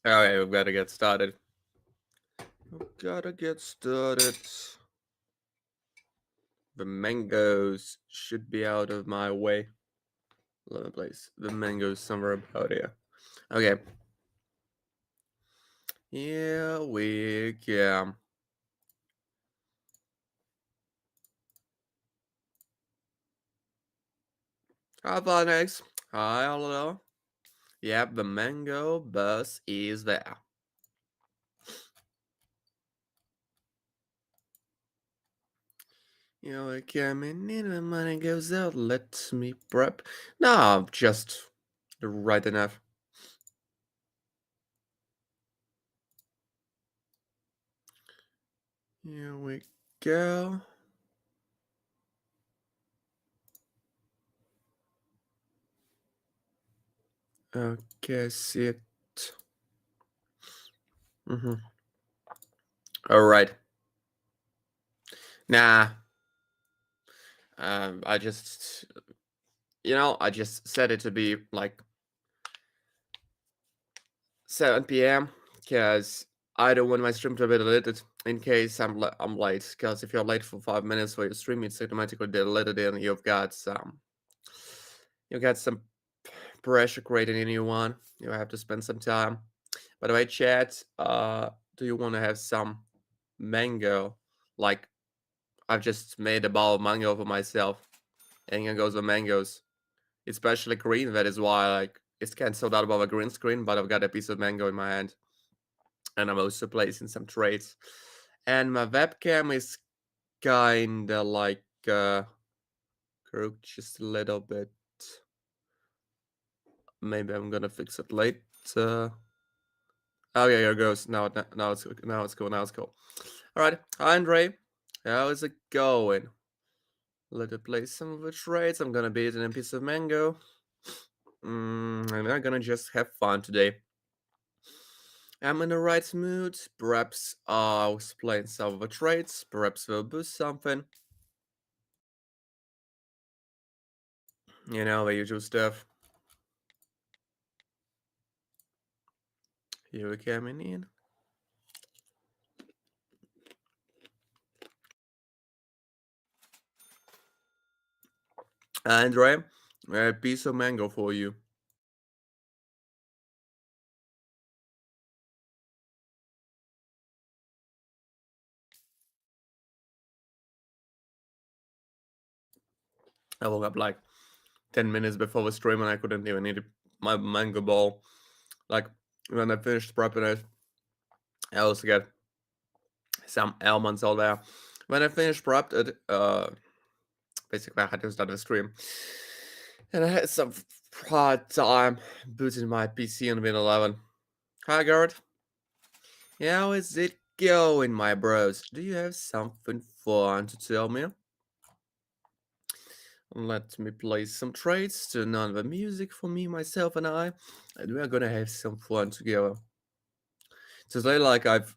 Okay, we've got to get started. We've got to get started. The mangoes should be out of my way. Let me place the mangoes somewhere about here. Okay. Here we go. Hi, Phoenix. Hi, hello. Yep, the mango bus is there. We're coming in when money goes out. Let me prep. No, just right enough. Here we go. Okay, see it. All right. Nah. I just, I just set it to be like 7 p.m. because I don't want my stream to be deleted in case I'm late. Because if you're late for 5 minutes for your stream, it's automatically deleted, and you've got some pressure creating a new one. You have to spend some time. By the way, chat, do you want to have some mango? Like I've just made a bowl of mango for myself, and here goes the mangoes. Especially green. That is why like it's cancelled out above a green screen, but I've got a piece of mango in my hand, and I'm also placing some trades. And my webcam is kinda like crooked just a little bit. Maybe I'm gonna fix it later. Oh yeah, here it goes. Now it's cool. All right, hi Andre, how is it going? Let me place some of the trades. I'm gonna be eating a piece of mango. And I'm gonna just have fun today. I'm in the right mood. Perhaps I'll explain some of the traits. Perhaps we'll boost something. The usual stuff. Here we're coming in. Andre, a piece of mango for you. I woke up like 10 minutes before the stream and I couldn't even eat my mango ball. Like, when I finished prepping it, I also got some almonds all there. When I finished prepped it, basically I had to start the stream. And I had some hard time booting my PC on Win 11. Hi, Garrett. How is it going, my bros? Do you have something fun to tell me? Let me play some trades, turn on the music for me, myself, and I, and we're gonna have some fun together. Today, like I've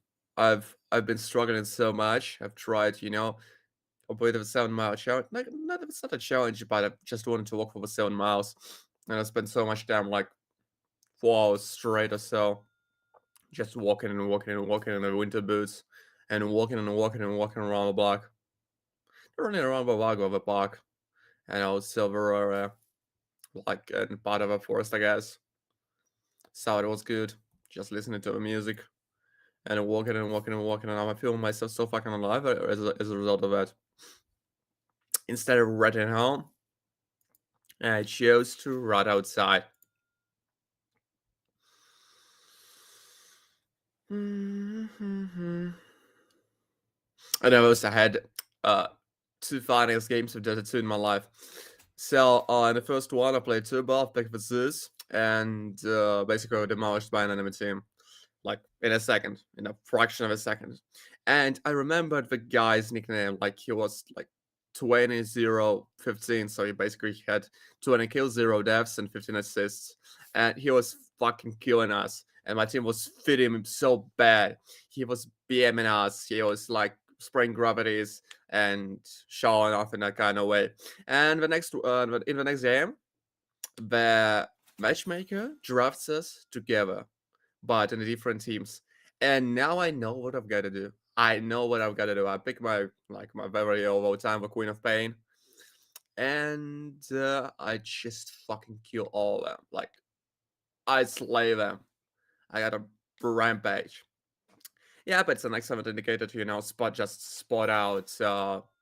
been struggling so much. I've tried, a bit of a 7 mile challenge. Like, not it's not a challenge, but I just wanted to walk for the 7 miles, and I spent so much time, like 4 hours straight or so, just walking and walking and walking in the winter boots, and walking and walking and walking around the block, running around the block of the park, and I was silver area, like in part of a forest, I guess. So it was good, just listening to the music and walking and walking and walking, and I'm feeling myself so fucking alive as a result of that. Instead of running home, I chose to run outside. And I also had two finance games of Dota 2 in my life. So in the first one, I played two buff back with Zeus, and basically demolished by an enemy team, like in a second, in a fraction of a second. And I remembered the guy's nickname, like he was like 20-0-15, so he basically had 20 kills, 0 deaths, and 15 assists, and he was fucking killing us. And my team was fitting him so bad. He was BMing us. He was like spraying gravities and showing off in that kind of way. And in the next game, the matchmaker drafts us together. but in the different teams. And now I know what I've got to do. I know what I've got to do. I pick my very all time, the Queen of Pain, and I just fucking kill all of them. Like I slay them. I got a rampage. Yeah, but it's an excellent indicator to spot out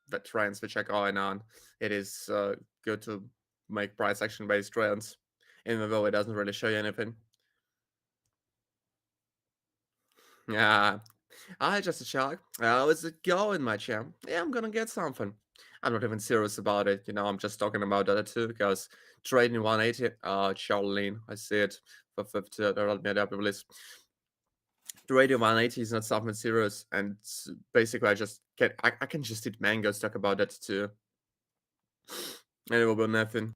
the trends which are going on. It is good to make price action based trends, even though it doesn't really show you anything. Yeah, I just a shark. How's it going, my champ? Yeah, I'm gonna get something. I'm not even serious about it. I'm just talking about that too because trading 180, Shaolin, I see it for 50 $, release. Trading 180 is not something serious, and basically I can just eat mangoes, talk about that too. And it will be nothing.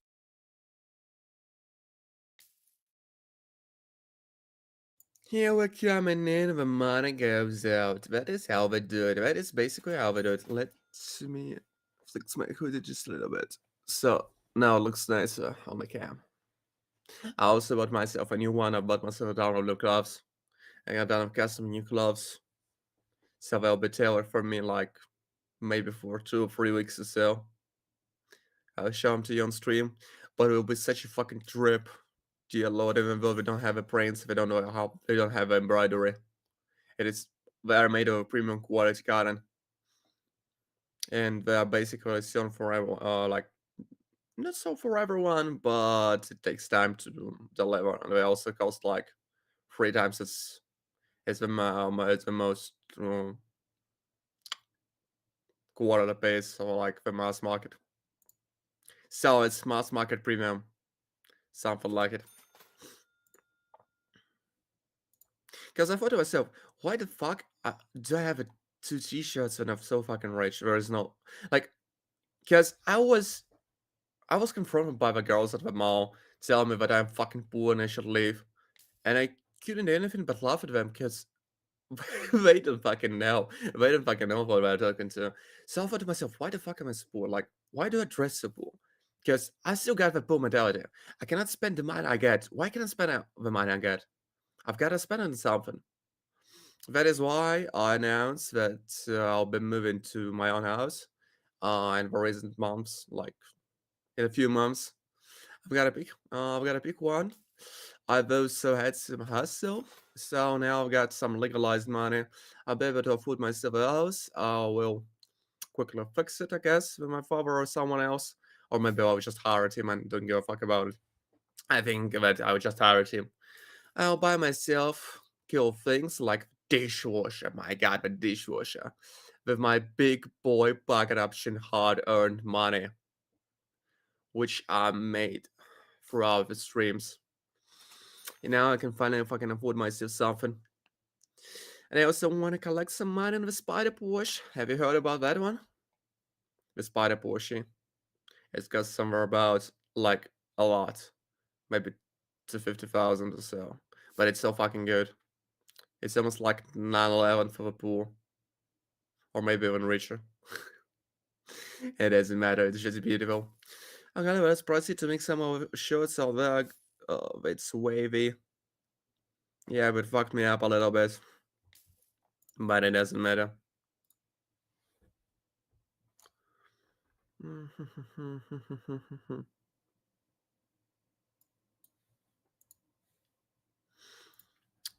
Here we're coming in, the money goes out. That is how they do it. That is basically how they do it. Let me fix my hoodie just a little bit. So now it looks nicer on the cam. I also bought myself a new one. I bought myself a download gloves. I got done with custom new gloves. So they'll be tailored for me like maybe for 2 or 3 weeks or so. I'll show them to you on stream. But it will be such a fucking trip. Dear Lord, even though they don't have a prints, they don't know how they don't have embroidery. It is they are made of a premium quality cotton. And they are basically sewn for like not so for everyone, but it takes time to deliver. And they also cost like 3 times it's the most quality base, so like the mass market. So it's mass market premium, something like it. Because I thought to myself, why the fuck do I have two t-shirts and I'm so fucking rich? There is no like, because I was confronted by the girls at the mall telling me that I'm fucking poor and I should leave, and I couldn't do anything but laugh at them because they don't fucking know. They don't fucking know what I'm talking to. So I thought to myself, why the fuck am I so poor? Like, why do I dress so poor? Because I still got the poor mentality. I cannot spend the money I get. Why can I spend the money I get? I've got to spend it on something. That is why I announced that I'll be moving to my own house in the recent months, like in a few months. I've got to pick one. I've also had some hustle, so now I've got some legalized money. I'll be able to afford myself a house. I will quickly fix it, I guess, with my father or someone else. Or maybe I'll just hire a team and don't give a fuck about it. I think that I would just hire a team. I'll buy myself cool things like dishwasher. My god, the dishwasher. With my big boy pocket option hard earned money, which I made throughout the streams. And now I can finally fucking afford myself something. And I also want to collect some money on the Spider Porsche. Have you heard about that one? The Spider Porsche. It's got somewhere about like a lot, maybe to 50,000 or so. But it's so fucking good. It's almost like 911 for the pool, or maybe even richer. It doesn't matter. It's just beautiful. Okay, let's proceed to make some of shirts of that. It's wavy. Yeah, but fucked me up a little bit, but it doesn't matter.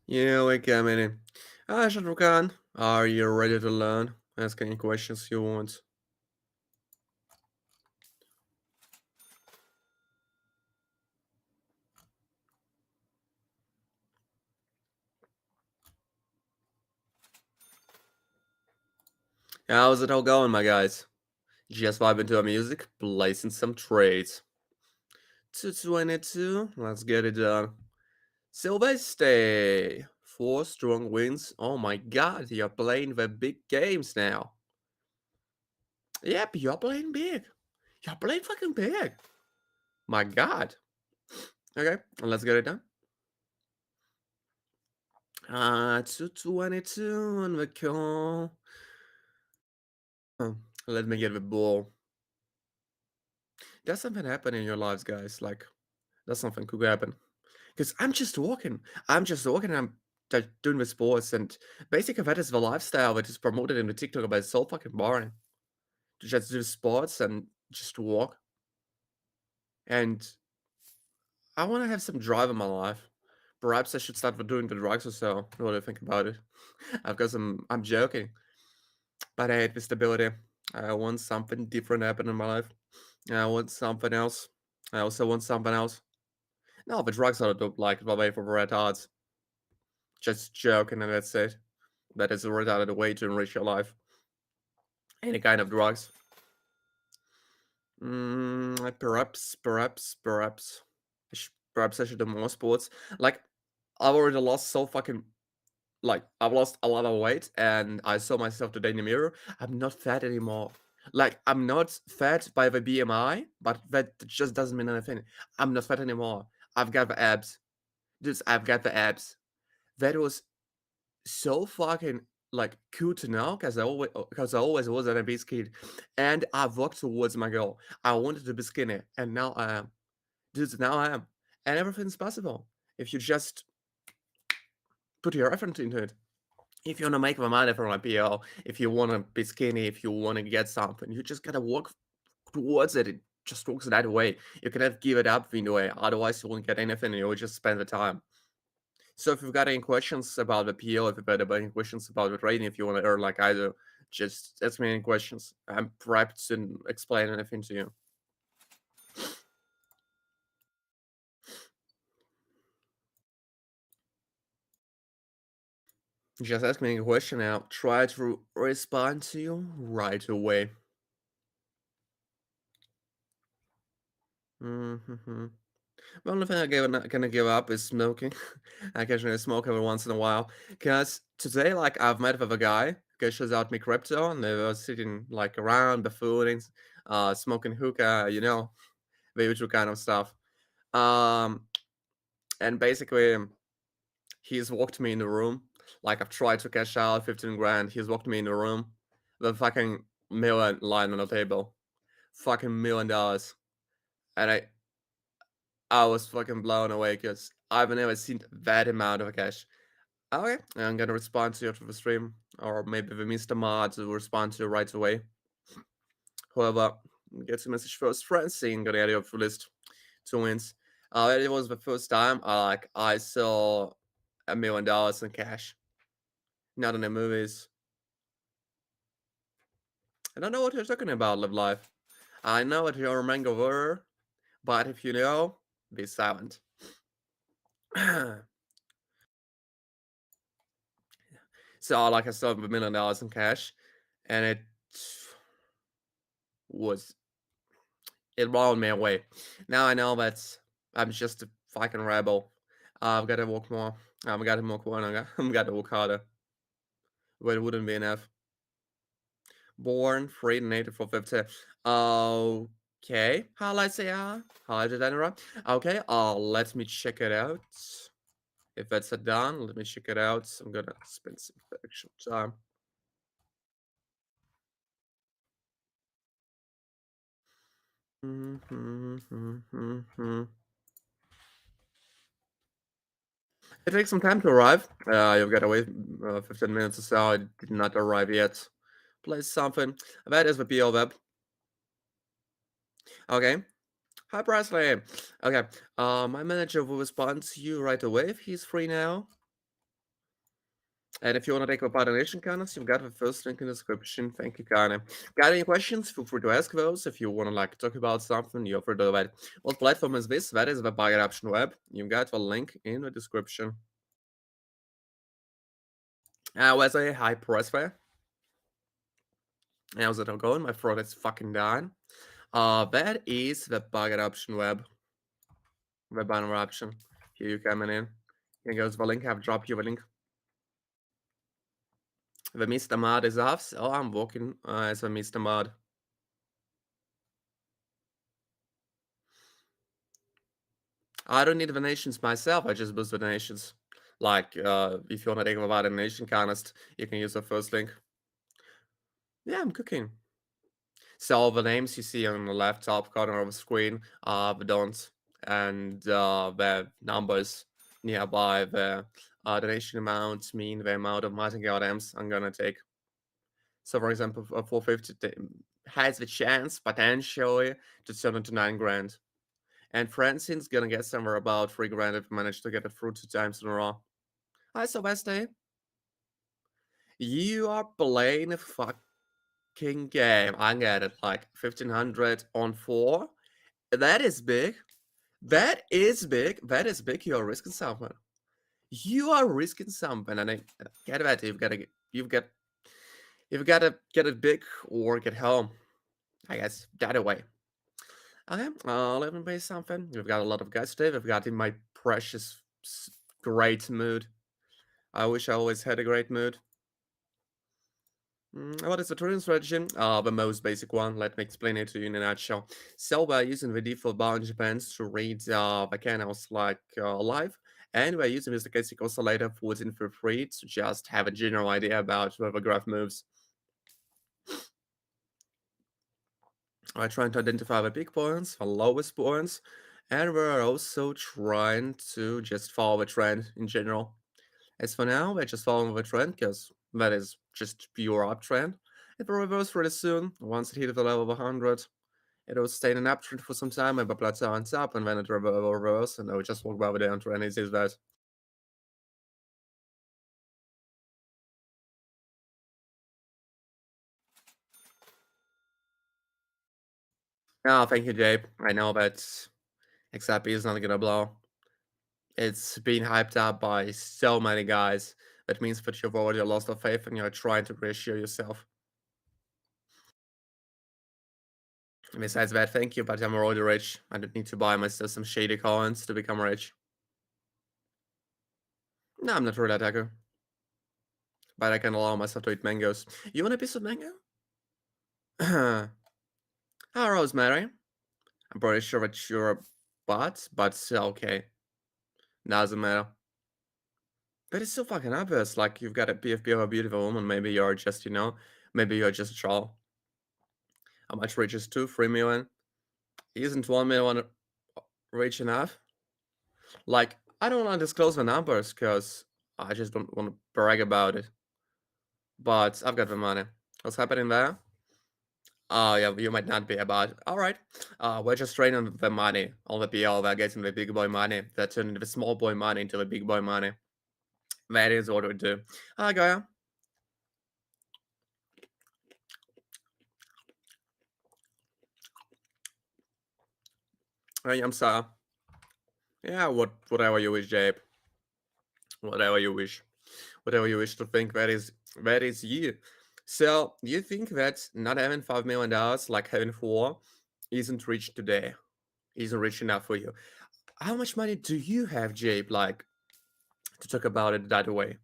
Yeah, we coming in. Ah, Shadrukan, are you ready to learn? Ask any questions you want. How's it all going, my guys? Just vibing to the music, placing some trades. 222, let's get it done. Silvestre, 4 strong wins. Oh my god, you're playing the big games now. Yep, you're playing big. You're playing fucking big. My god. Okay, let's get it done. 222 on the call. Let me get the ball. Does something happen in your lives, guys? Like, does something could happen? Because I'm just walking. I'm just walking and I'm just doing the sports, and basically that is the lifestyle that is promoted in the TikTok, but it's so fucking boring to just do sports and just walk. And I want to have some drive in my life. Perhaps I should start with doing the drugs or so. What do you think about it? I've got some. I'm joking, but I hate the stability. I want something different to happen in my life. I want something else. I also want something else. No, the drugs are like the way for red hearts. Just joking, and that's it. That is a retarded way to enrich your life. Any kind of drugs. Perhaps. Perhaps I should do more sports. Like, I've already lost so fucking like I've lost a lot of weight, and I saw myself today in the mirror. I'm not fat anymore. Like, I'm not fat by the BMI, but that just doesn't mean anything. I'm not fat anymore. I've got the abs. Dude, I've got the abs. That was so fucking like cool to know because I always was an obese kid, and I've worked towards my goal. I wanted to be skinny, and now I am. Dude, now I am, and everything's possible if you just put your effort into it. If you wanna make the money from IPO, if you wanna be skinny, if you wanna get something, you just gotta work towards it. It just works that way. You cannot give it up in a way. Otherwise, you won't get anything. And you will just spend the time. So if you've got any questions about the PO, if you've got any questions about the trading, if you want to earn like I do, just ask me any questions. I'm prepped to explain anything to you. Just ask me a question and I'll try to respond to you right away. Mm-hmm. The only thing not gonna give up is smoking. I occasionally smoke every once in a while. Cause today, like, I've met with a guy who shows out me crypto, and they were sitting like around buffooning, smoking hookah, the usual kind of stuff. Um, and basically, he's walked me in the room. Like, I've tried to cash out 15 grand. He's walked me in the room. The fucking million lying on the table. Fucking $1 million. And I was fucking blown away because I've never seen that amount of cash. Okay, I'm gonna respond to you after the stream, or maybe the Mr. Mod will respond to you right away. Whoever gets a message first, Francine gonna add you up for list 2 wins. It was the first time I saw $1 million in cash, not in the movies. I don't know what you're talking about, Live Life. I know what your manga were, but if you know, be silent. So like I saw $1 million in cash, and was it blown me away. Now I know that I'm just a fucking rebel. I've got to work more. I've got to work more. I've got to work harder. But it wouldn't be enough. Born free native for 50. Okay. Highlights AR. Highlighted general. Okay. Let me check it out. If that's done, let me check it out. I'm gonna spend some extra time. It takes some time to arrive. You've got to wait 15 minutes or so. It did not arrive yet. Play something. That is the PO web. Okay. Hi, Presley. Okay. My manager will respond to you right away if he's free now. And if you want to take part in Nation Connors, you've got the first link in the description. Thank you, Kane. Got any questions? Feel free to ask those. If you want to talk about something, you're free to do that. What platform is this? That is the Buy Option Web. You've got the link in the description. Wesley, hi, Presley. How's it all going? My throat is fucking dying. That is the Buy Option Web. Web banner option. Here you coming in. Here goes the link. I've dropped you a link. The Mr. Mod is off, so I'm working as a Mr. Mod. I don't need the nations myself, I just boost the nations. Like, if you want to take about a nation contest, you can use the first link. Yeah, I'm cooking. So all the names you see on the left top corner of the screen are the dons, and the numbers nearby the donation amount mean the amount of martingale items I'm gonna take. So, for example, a 450 has the chance potentially to turn into 9 grand. And Francine's gonna get somewhere about 3 grand if we manage to get it through 2 times in a row. Hi, Sylvester. You are playing a fucking game. I get it. Like 1500 on 4. That is big. That is big. That is big. You are risking something. You are risking something, and I get that you've got to get it big or get home. I guess that way. Okay, let me play something. We've got a lot of guys today. We've got in my precious great mood. I wish I always had a great mood. What is the trading strategy? The most basic one. Let me explain it to you in a nutshell. So we're using the default boundary bands to read the canals like live, and we're using the stochastic oscillator for free to just have a general idea about where the graph moves. We're trying to identify the big points, the lowest points, and we're also trying to just follow the trend in general. As for now, we're just following the trend because that is just pure uptrend. It will reverse really soon. Once it hits the level of 100, it will stay in an uptrend for some time, maybe plateau on top, and then it will reverse, and it will just walk by the downtrend. It is that. Oh, thank you, Jabe. I know that XRP is not gonna blow. It's been hyped up by so many guys. That means that you've already lost the faith and you're trying to reassure yourself. Besides that, thank you, but I'm already rich. I don't need to buy myself some shady coins to become rich. No, I'm not really a attacker, but I can allow myself to eat mangoes. You want a piece of mango? Ah, Rosemary. I'm pretty sure that you're a bot, but okay. Doesn't matter. But it's so fucking obvious. Like, you've got a PFP of a beautiful woman. Maybe you're just, maybe you're just a troll. How much rich is 2? 3 million? Isn't 1 million rich enough? Like, I don't want to disclose the numbers because I just don't want to brag about it. But I've got the money. What's happening there? Oh, yeah, you might not be about it. All right. We're just trading the money on the PL. We're getting the big boy money. They're turning the small boy money into the big boy money. That is what we do. Hi, Gaia. Hey, I'm sorry. Yeah, whatever you wish, Jabe. Whatever you wish. Whatever you wish to think, that is you. So you think that not having $5 million, like having 4, isn't rich today? Isn't rich enough for you? How much money do you have, Jabe? Like, to talk about it that way?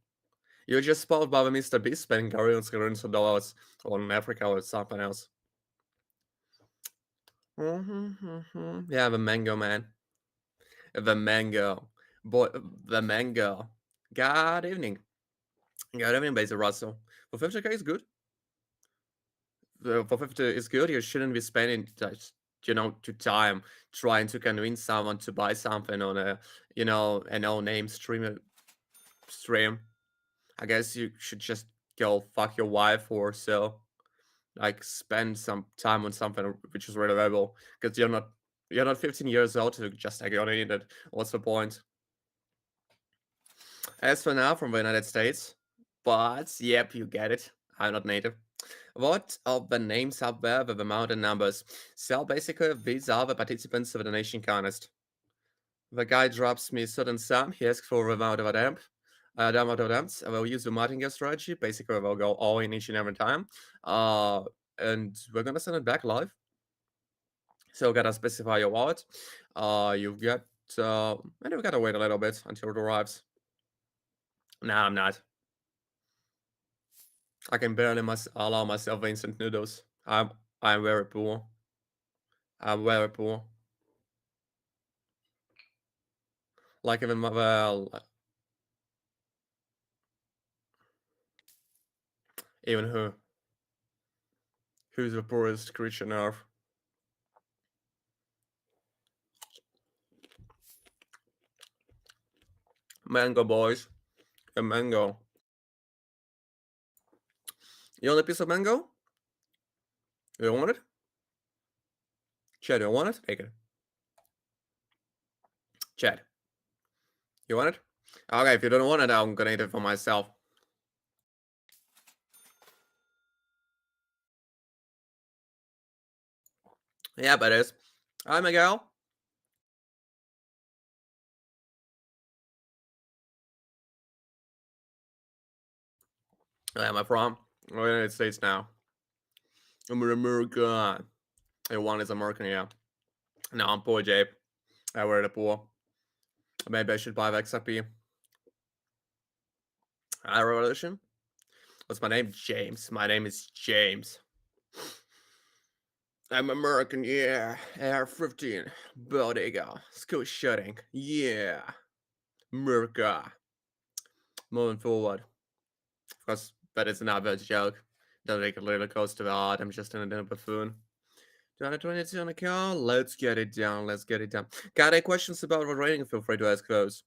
You're just spoiled by the Mr. Beast spending billions of dollars on Africa or something else. Yeah, the mango man. The mango. Boy, the mango. Good evening. Good evening, Basil Russell. For 50k is good. For 50 is good. You shouldn't be spending to time trying to convince someone to buy something on a no-name stream. I guess you should just go fuck your wife or so. Like, spend some time on something which is really valuable because you're not 15 years old to just like on it. What's the point? As for now, from the United States, but yep, you get it. I'm not native. What of the names up there with the mountain numbers? So basically, these are the participants of the nation contest. The guy drops me a certain sum. He asks for the amount of attempts. Amount of attempts. I will use the martingale strategy. Basically, we'll go all in each and every time. And we're gonna send it back live. So gotta specify your wallet. You've got and we gotta wait a little bit until it arrives. No, I'm not. I can barely allow myself instant noodles. I'm very poor. I'm very poor. Like even even who's the poorest creature on earth? Mango boys. A mango. You want a piece of mango? You want it? Chad, you want it? Take it. Chad, you want it? Okay, if you don't want it, I'm gonna eat it for myself. Yeah, but it is. Hi, Miguel. Where am I from? I'm in the United States now. I'm an American. One is American, yeah. No, I'm poor, Jabe. I wear the poor. Maybe I should buy XRP. Hi, Revolution. What's my name? James. My name is James. I'm American, yeah. AR-15. Bodega. School shutting. Yeah. America. Moving forward. Of course, that is another joke. Don't take a little close to the heart. I'm just an buffoon. 222 on the call. Let's get it down. Let's get it down. Got any questions about the rating? Feel free to ask those.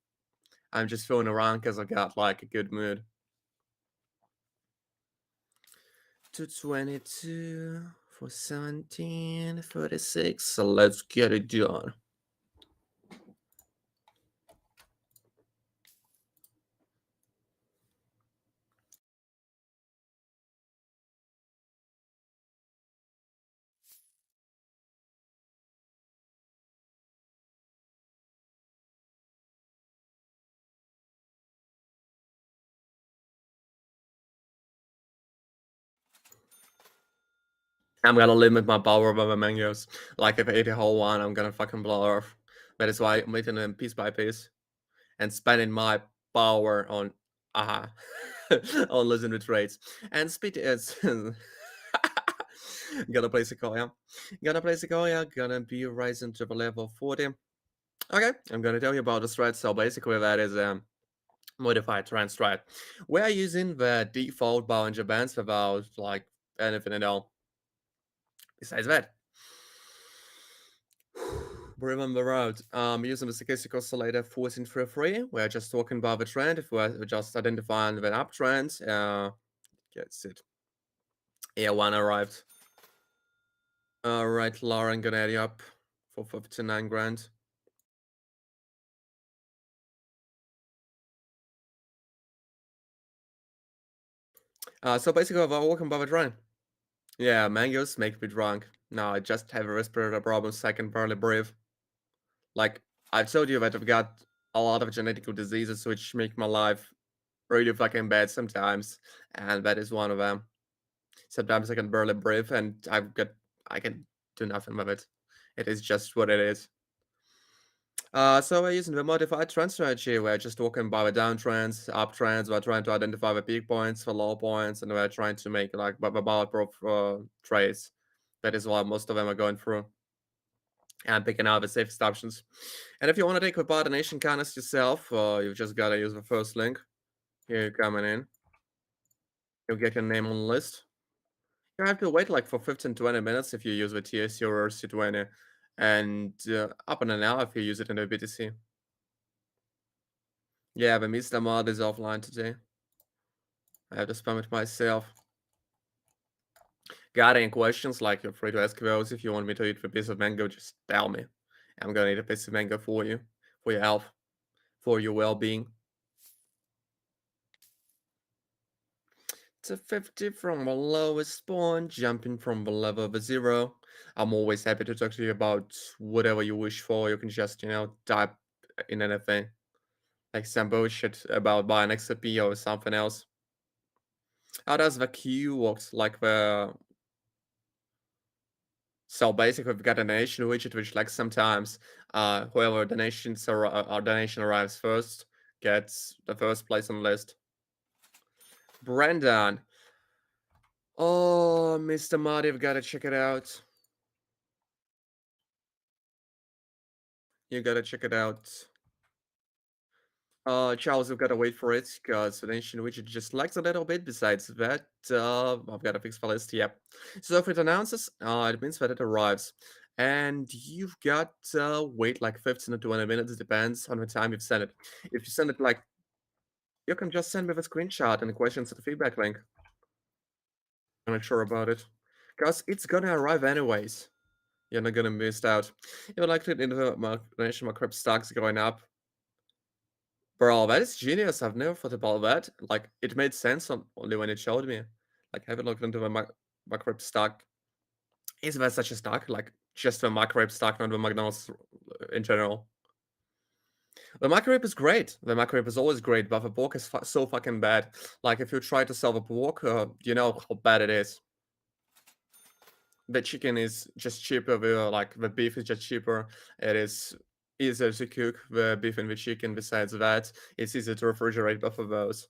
I'm just fooling around because I got like a good mood. 222 for 1736. So let's get it done. I'm gonna limit my power by my mangoes. Like if I eat a whole one, I'm gonna fucking blow off. That is why I'm eating them piece by piece and spending my power on on listening to trades. And speed is gonna play Sequoia. Gonna play Sequoia, gonna be rising to the level 40. Okay, I'm gonna tell you about the thread. So basically that is modified trend strat. We are using the default Bollinger Bands without like anything at all. Besides that, remember out. Using the stochastic oscillator 1433, we're just talking about the trend. If we're just identifying the uptrend, gets it. Yeah, one arrived. All right, Lauren, gonna add you up for 59 grand. So basically, we're walking by the trend. Yeah, mangoes make me drunk. No, I just have a respiratory problem, so I can barely breathe. Like, I've told you that I've got a lot of genetic diseases which make my life really fucking bad sometimes, and that is one of them. Sometimes I can barely breathe, and I can do nothing with it. It is just what it is. So we're using the modified trend strategy. We're just walking by the downtrends, uptrends. We're trying to identify the peak points, the low points, and we're trying to make like the bulletproof trades. That is what most of them are going through and picking out the safest options. And if you want to take the coordination kindness yourself, you've just got to use the first link. Here you're coming in. You'll get your name on the list. You have to wait like for 15-20 minutes if you use the TSC or C20, and up in an hour if you use it in the BTC. Yeah, the Mr. Mod is offline today. I have to spam it myself. Got any questions? Like, you're free to ask those. If you want me to eat a piece of mango, just tell me. I'm gonna eat a piece of mango for you, for your health, for your well-being. It's a 50 from the lowest spawn, jumping from the level of a 0. I'm always happy to talk to you about whatever you wish for. You can just, type in anything. Like some bullshit about buying XP or something else. How does the queue works? Like so basically we've got a donation widget which like sometimes whoever donations or our donation arrives first gets the first place on the list. Brendan. Oh, Mr. Marty, you've got to check it out. You gotta check it out. Charles, you've gotta wait for it because the nation widget just lags a little bit. Besides that, I've got to fix the list. Yep. So if it announces, it means that it arrives, and you've got wait like 15 to 20 minutes. It depends on the time you've sent it. If you send it like You can just send me the screenshot and the questions to the feedback link. I'm not sure about it. Because it's gonna arrive anyways. You're not gonna miss out. You would like to into my nation my crypto stocks going up. Bro, that is genius. I've never thought about that. Like it made sense only when it showed me. Like have a look into the micro stock. Is that such a stock? Like just the micro stock, not the McDonald's in general. The micro is great. The micro is always great, but the pork is so fucking bad. Like if you try to sell the pork, you know how bad it is. The chicken is just cheaper. Like the beef is just cheaper. It is easier to cook the beef and the chicken. Besides that, it's easy to refrigerate both of those.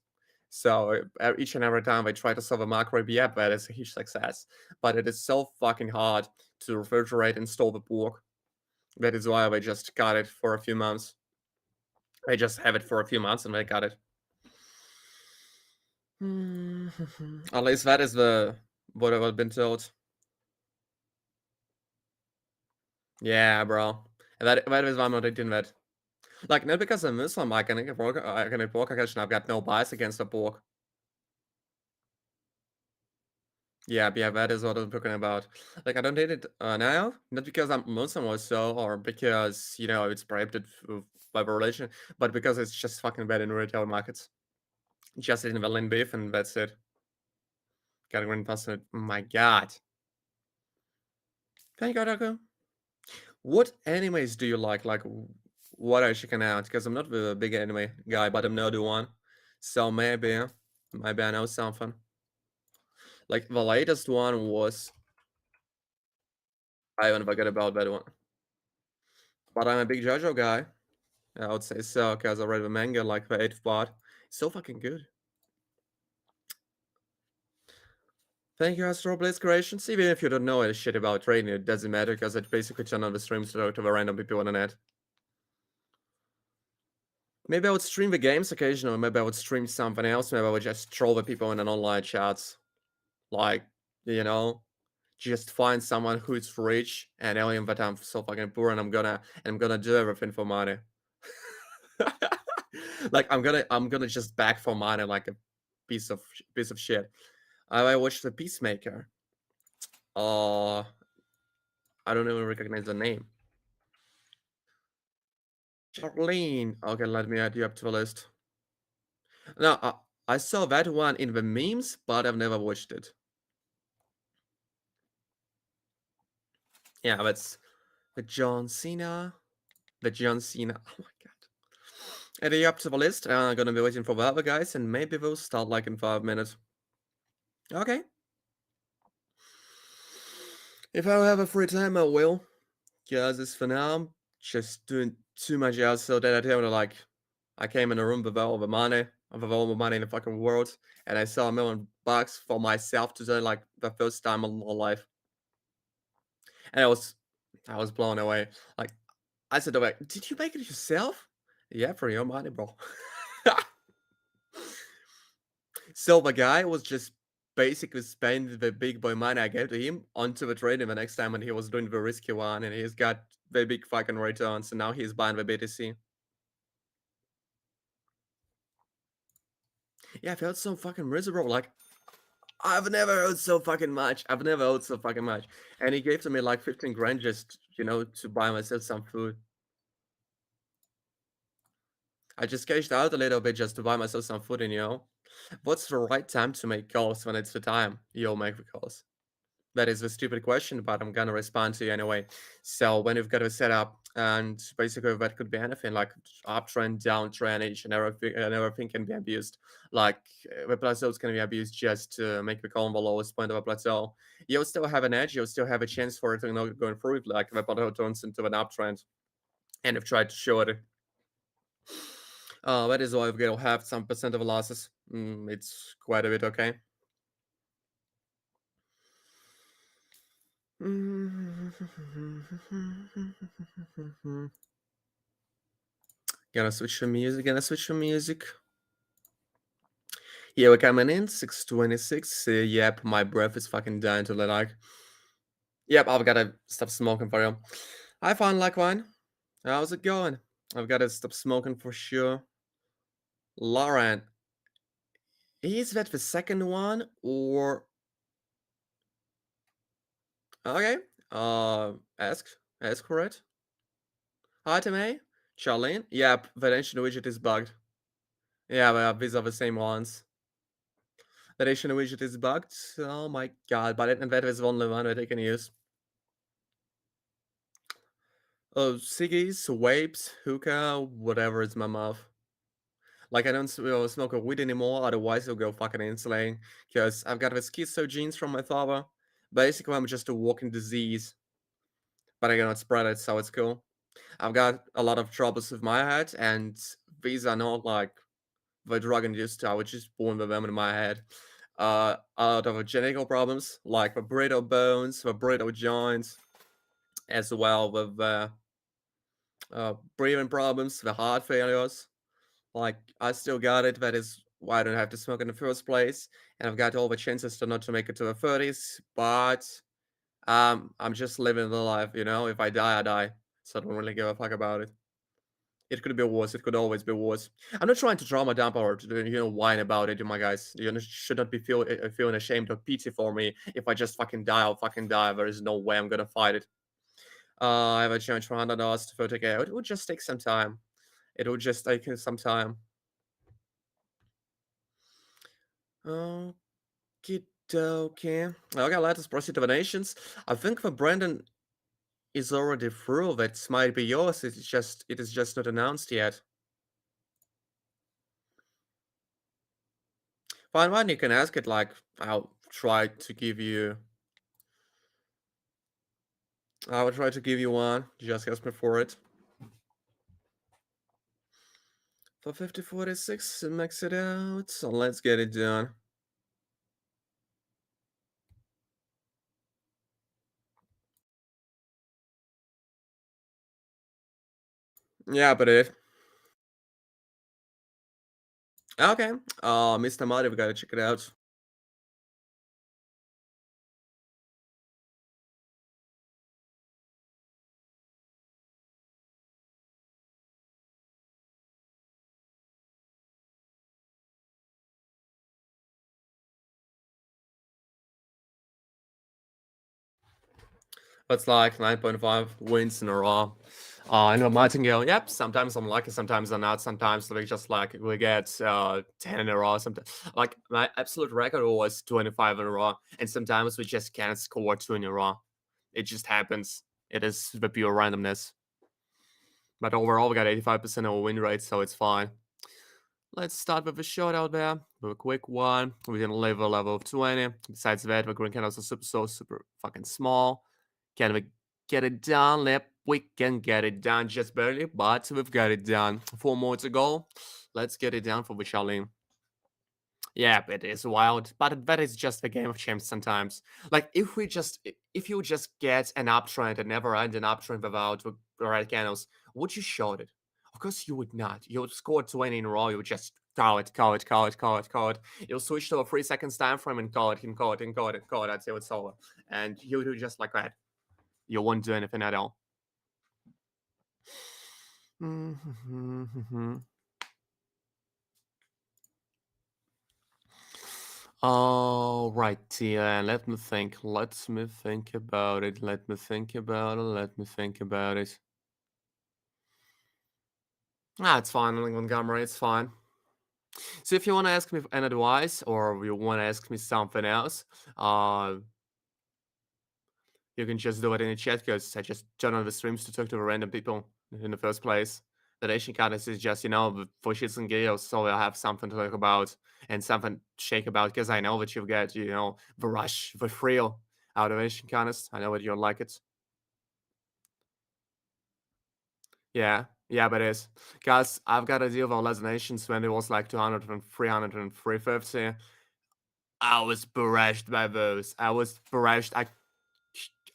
So each and every time I try to solve a macro, yeah, that is a huge success. But it is so fucking hard to refrigerate and store the pork. That is why I just got it for a few months. I just have it for a few months and I got it. At least that is the what I've been told. Yeah, bro. That is why I'm not eating that. Like, not because I'm Muslim, I can eat pork, I've got no bias against the pork. Yeah, that is what I'm talking about. Like, I don't eat it now, not because I'm Muslim or so, or because, you know, it's prohibited by the religion, but because it's just fucking bad in retail markets. Just eating the lean beef and that's it. Got a green pasta. My god. Thank you, Daku. What animes do you like? Like, what are checking out? Because I'm not the big anime guy, but I'm not the one. So maybe I know something. Like, the latest one was I even forget about that one. But I'm a big JoJo guy. I would say so, because I read the manga like the 8th part. It's so fucking good. Thank you, Astro Blaze Creations. Even if you don't know any shit about trading, it doesn't matter because it basically turn on the streams to the random people on the net. Maybe I would stream the games occasionally, maybe I would stream something else, maybe I would just troll the people in an online chats. Like, you know, just find someone who is rich and tell him that I'm so fucking poor and I'm gonna do everything for money. Like I'm gonna just beg for money like a piece of shit. I watched The Peacemaker. Uh, I don't even recognize the name. Charlene. Okay, let me add you up to the list. No, I saw that one in the memes, but I've never watched it. Yeah, that's the John Cena. The John Cena. Oh my god. Add you up to the list. I'm gonna be waiting for the other guys, and maybe we'll start like in 5 minutes. Okay. If I have a free time, I will. Because as for now, I'm just doing too much else. So that I tell you, like, I came in a room with all the money, with all the money in the fucking world, and I saw $1 million for myself today, like the first time in my life, and I was blown away. Like, I said, "Like, did you make it yourself?" Yeah, for your money, bro. So the guy was just basically spending the big boy money I gave to him onto the trading the next time when he was doing the risky one, and he's got the big fucking returns, and now he's buying the BTC. Yeah, I felt so fucking miserable. Like, I've never owed so fucking much. I've never owed so fucking much. And he gave to me like 15 grand just, you know, to buy myself some food. I just cashed out a little bit just to buy myself some food, and you know, what's the right time to make calls when it's the time you'll make the calls? That is a stupid question, but I'm gonna respond to you anyway. So when you've got a setup, and basically that could be anything like uptrend, downtrend, and everything can be abused. Like the plateaus can be abused just to make the call on the lowest point of a plateau. You'll still have an edge. You'll still have a chance for it to not going through it. Like the plateau turns into an uptrend, and I've tried to show it. That is why we'll have some percent of losses. It's quite a bit, okay. Gonna switch to music. Yeah, we're coming in, 6:26. Yep, my breath is fucking dying to the like. Yep, I've gotta stop smoking for you. Hi, fine like wine. How's it going? I've gotta stop smoking for sure. Lauren. Is that the second one or okay? Ask ask for it. Item A, Charlene. Yep, the ancient widget is bugged. Yeah, but these are the same ones. The ancient widget is bugged. Oh my god! But and that is the only one that I can use. Oh, ciggies, vapes, hookah, whatever is my mouth. Like I don't smoke a weed anymore, otherwise I'll go fucking insane. Cause I've got the schizo genes from my father. Basically, I'm just a walking disease, but I cannot spread it, so it's cool. I've got a lot of troubles with my head, and these are not like the drug induced. I was just born with them in my head. Out of genetic problems like the brittle bones, the brittle joints, as well with breathing problems, the heart failures. Like I still got it. That is why I don't have to smoke in the first place, and I've got all the chances to not to make it to the 30s. But I'm just living the life, you know. If I die, I die. So I don't really give a fuck about it. It could be worse. It could always be worse. I'm not trying to trauma dump or to whine about it, my guys. You should not be feeling ashamed or pity for me. If I just fucking die, I'll fucking die. There is no way I'm gonna fight it. I have a chance for $100 to vote again. It would just take some time. It would just take some time. Okay, okay. Okay, let us proceed to the nations. I think the Brandon is already through. That might be yours. It is just not announced yet. Fine, fine. You can ask it. Like I'll try to give you. I will try to give you one. Just ask me for it. For 5046, max it out. So let's get it done. Yeah, but it. Okay. Mr. Marty, we gotta check it out. That's like 9.5 wins in a row. I know Martingale. Yep. Sometimes I'm lucky, sometimes I'm not. Sometimes we just like we get 10 in a row. Sometimes like my absolute record was 25 in a row, and sometimes we just can't score two in a row. It just happens. It is the pure randomness. But overall, we got 85% of a win rate, so it's fine. Let's start with a shot out there, with a quick one. We can live a level of 20. Besides that, the green candles are super fucking small. Can we get it done? Yep, we can get it done just barely, but we've got it done. 4 more to go. Let's get it done for Vishalim. Yeah, it is wild, but that is just the game of champs sometimes. Like if you just get an uptrend and never end an uptrend without the right candles, would you short it? Of course you would not. You would score 20 in a row. You would just call it, call it, call it, call it, call it. You'll switch to a 3 seconds time frame and call it, and call it, and call it, and call it until it's over. And you do just like that. You won't do anything at all. All right, yeah, let me think. Let me think about it. Let me think about it. Let me think about it. Ah, it's fine, Montgomery. It's fine. So if you want to ask me an advice or you want to ask me something else, uh, you can just do it in the chat because I just turn on the streams to talk to random people in the first place. The Nation Kindness is just, for shits and giggles, so I have something to talk about and something to shake about because I know that you've got, the rush, the thrill out of Nation Kindness. I know that you'll like it. Yeah, yeah, but it is. Because I've got a deal with Les Nations when it was like 200 and 300 and 350. I was barraged by those. I was barraged.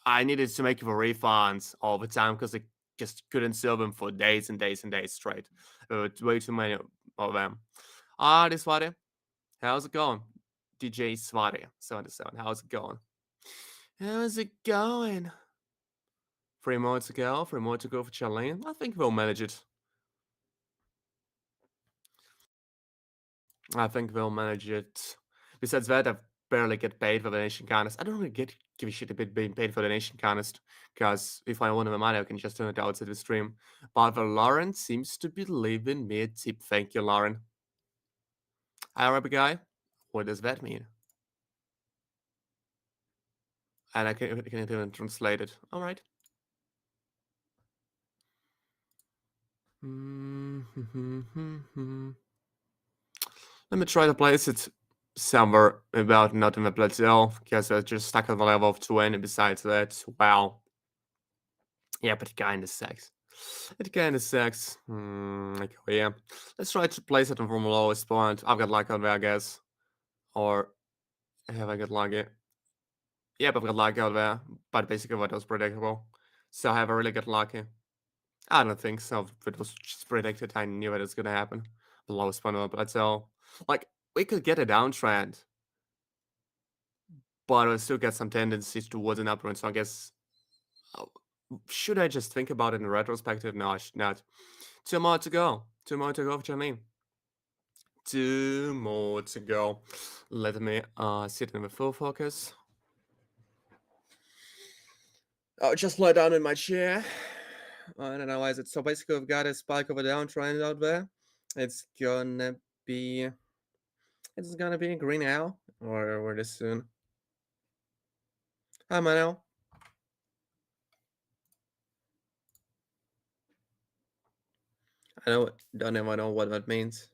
I needed to make the refunds all the time because I just couldn't sell them for days and days and days straight. There were way too many of them. This Swati, how's it going? DJ Swati, 77, how's it going? How's it going? 3 more to go, 3 more to go for Charlene. I think we'll manage it. I think we'll manage it. Besides that, I barely get paid for the nation contest. I don't really give a shit about being paid for the nation contest, because if I want the money, I can just turn it outside the stream. But the Lauren seems to be leaving me a tip. Thank you, Lauren. Arabic guy? What does that mean? And I can even translate it. All right. Let me try to place it somewhere about not in the plateau, because I just stuck at the level of 20. Besides that, wow. Yeah, but it kinda sucks. It kinda sucks. Okay, yeah. Let's try to place it from the lowest point. I've got luck on there, I guess. Or have I got lucky? Yep, I've got lucky out there. But basically that was predictable. So have I really got lucky? I don't think so. If it was just predicted, I knew it was gonna happen. The lowest point of the plateau. Like, we could get a downtrend, but I still get some tendencies towards an uptrend. So I guess, uh, should I just think about it in retrospective? No, I should not. 2 more to go. 2 more to go, Janine. 2 more to go. Let me sit in the full focus. Oh, just lie down in my chair. And analyze it. So basically, we've got a spike of a downtrend out there. It's gonna be. It's gonna be green now, or this soon. Hi, Mano. Don't even know what that means.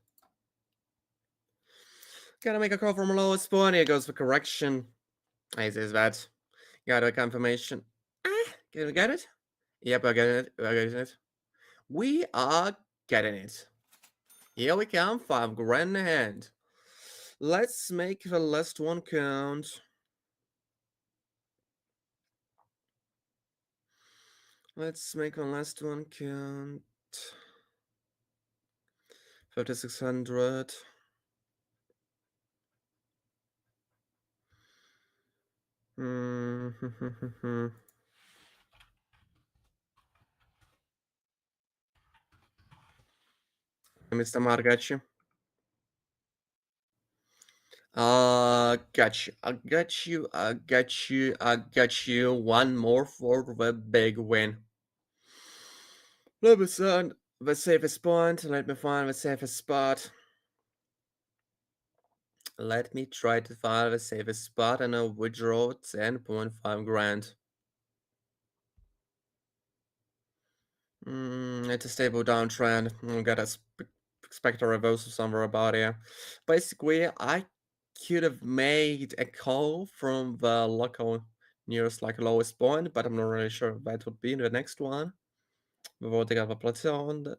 Gotta make a call from lowest point. Here goes the correction. I says that. Got a confirmation. Can we get it? Yep, I get it. I get it. We are getting it. Here we come, 5 grand in hand. Let's make the last one count. Let's make the last one count. 5,600. Mr. Mar, got you. Got you. I got you. I got you. I got you. One more for the big win. Let me find the safest point. Let me find the safest spot. Let me try to find the safest spot and I'll withdraw 10.5 grand. It's a stable downtrend. We got a expect a reversal somewhere about here. Basically, I could have made a call from the local nearest like lowest point, but I'm not really sure if that would be the next one. Before they got a plateau on the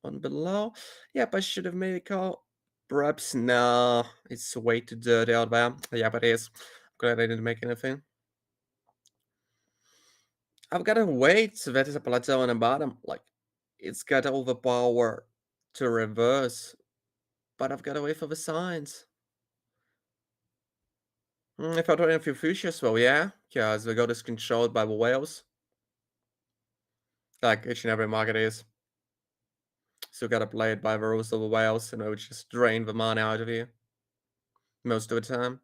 on below. Yep, I should have made a call. Perhaps no, it's way too dirty out there. Yeah, but it is. Glad I didn't make anything. I've got to wait so that is a plateau on the bottom. Like, it's got all the power to reverse, but I've got to wait for the signs. If I don't have a few futures, well, yeah, because the gold is controlled by the whales. Like each and every market is. So you gotta play it by the rules of the whales, and it would just drain the money out of you. Most of the time.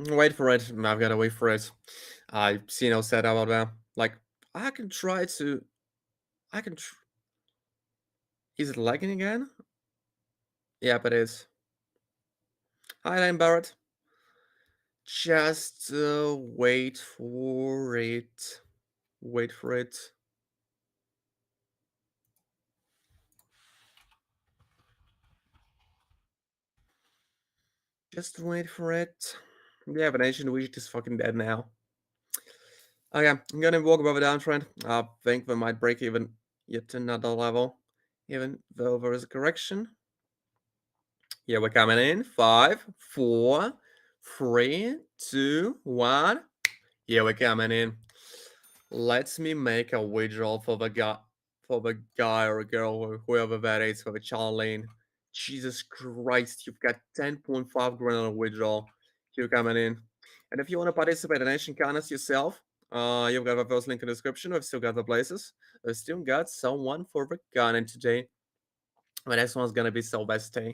Wait for it. I've gotta wait for it. I see no setup out there. Like, I can try to. I can. Is it lagging again? Yep, it is. Hi, Lane Barrett. Just wait for it. Wait for it. Just wait for it. Yeah, but ancient wheat is fucking dead now. Okay, I'm gonna walk above a downtrend. I think we might break even yet another level. Even though there is a correction. Yeah, we're coming in. 5, 4, 3, 2, 1. Yeah, we're coming in. Let me make a withdrawal for the guy or girl or whoever that is for the Charlene. Jesus Christ, you've got 10.5 grand on a withdrawal. You're coming in. And if you want to participate in Ancient Kindness yourself, you've got the first link in the description. We've still got the places. We've still got someone for the gun today. The next one's gonna be Sylvester.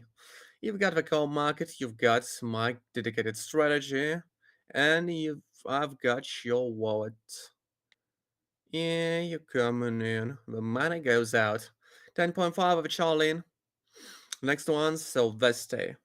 You've got the call market, you've got my dedicated strategy, and I've got your wallet. Yeah, you're coming in. The money goes out. 10.5 of a Charlene. Next one's Sylvester.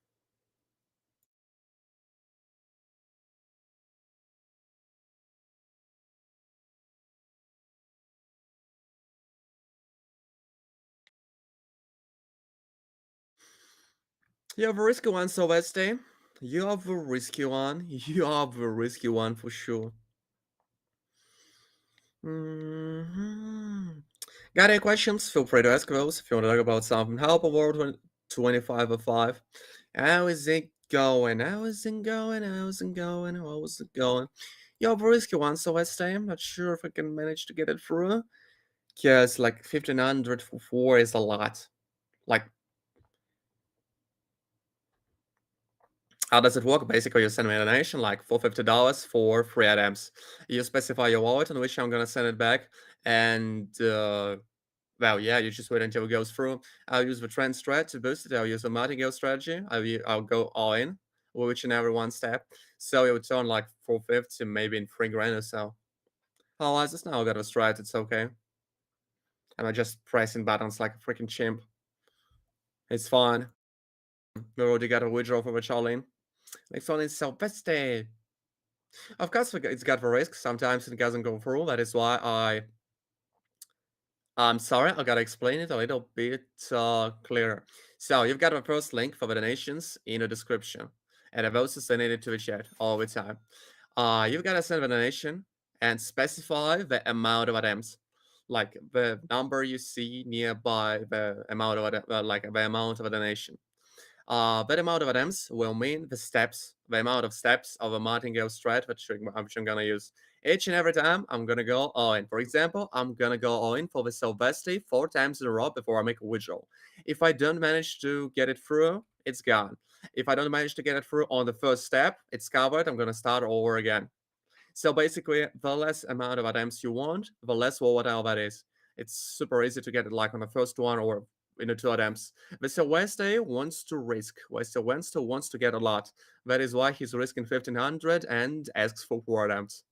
You have a risky one, Sylvester. You have a risky one. You have a risky one for sure. Got any questions? Feel free to ask those. If you want to talk about something, help award 25 of 5. How is it going? How is it going? How is it going? How is it going? You have a risky one, Sylvester. I'm not sure if I can manage to get it through. Because like 1500 for 4 is a lot. Like, how does it work? Basically, you send me a donation like for $50 for 3 items. You specify your wallet on which I'm gonna send it back, and well, yeah, you just wait until it goes through. I'll use the trend strat to boost it. I'll use the martingale strategy. I'll go all in with each and every one step. So it would turn like 450 maybe in 3 grand or so. Otherwise, it's now got a strat. It's okay. I'm just pressing buttons like a freaking chimp. It's fine. We already got a withdraw for the Charlene. Next one is Sylvester. Of course, it's got the risk. Sometimes it doesn't go through. That is why I'm sorry, I gotta explain it a little bit clearer. So you've got the first link for the donations in the description, and I've also sent it to the chat all the time. You've gotta send the donation and specify the amount of items, like the number you see nearby the amount of like the amount of a donation. That amount of items will mean the amount of steps of a martingale strat which I'm gonna use. Each and every time, I'm gonna go all in. For example, I'm gonna go all in for the Sylvester 4 times in a row before I make a withdrawal. If I don't manage to get it through, it's gone. If I don't manage to get it through on the first step, it's covered. I'm gonna start over again. So basically, the less amount of items you want, the less volatile that is. It's super easy to get it like on the first one or in the 2 attempts. Mr. Wednesday wants to risk. Mr. Wednesday wants to get a lot. That is why he's risking 1500 and asks for 4 attempts.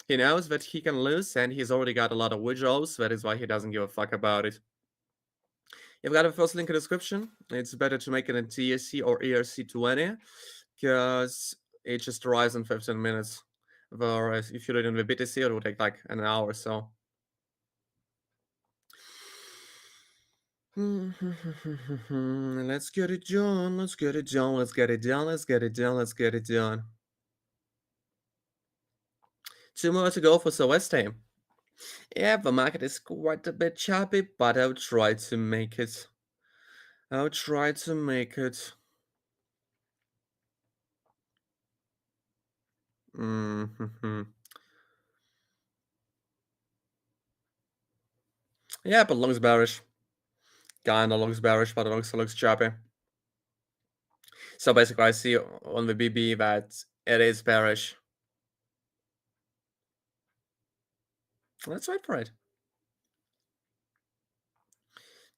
He knows that he can lose and he's already got a lot of withdrawals. That is why he doesn't give a fuck about it. You've got a first link in the description. It's better to make it in TSC or ERC20 because it just arrives in 15 minutes. Whereas if you do it in the BTC, it will take like an hour or so. Let's get it done. Let's get it done. Let's get it done. Let's get it done. Let's get it done. 2 more to go for Celeste. Yeah, the market is quite a bit choppy, but I'll try to make it. I'll try to make it. Yeah, but looks bearish. Kinda looks bearish, but it looks choppy. So basically, I see on the BB that it is bearish. Let's wait for it.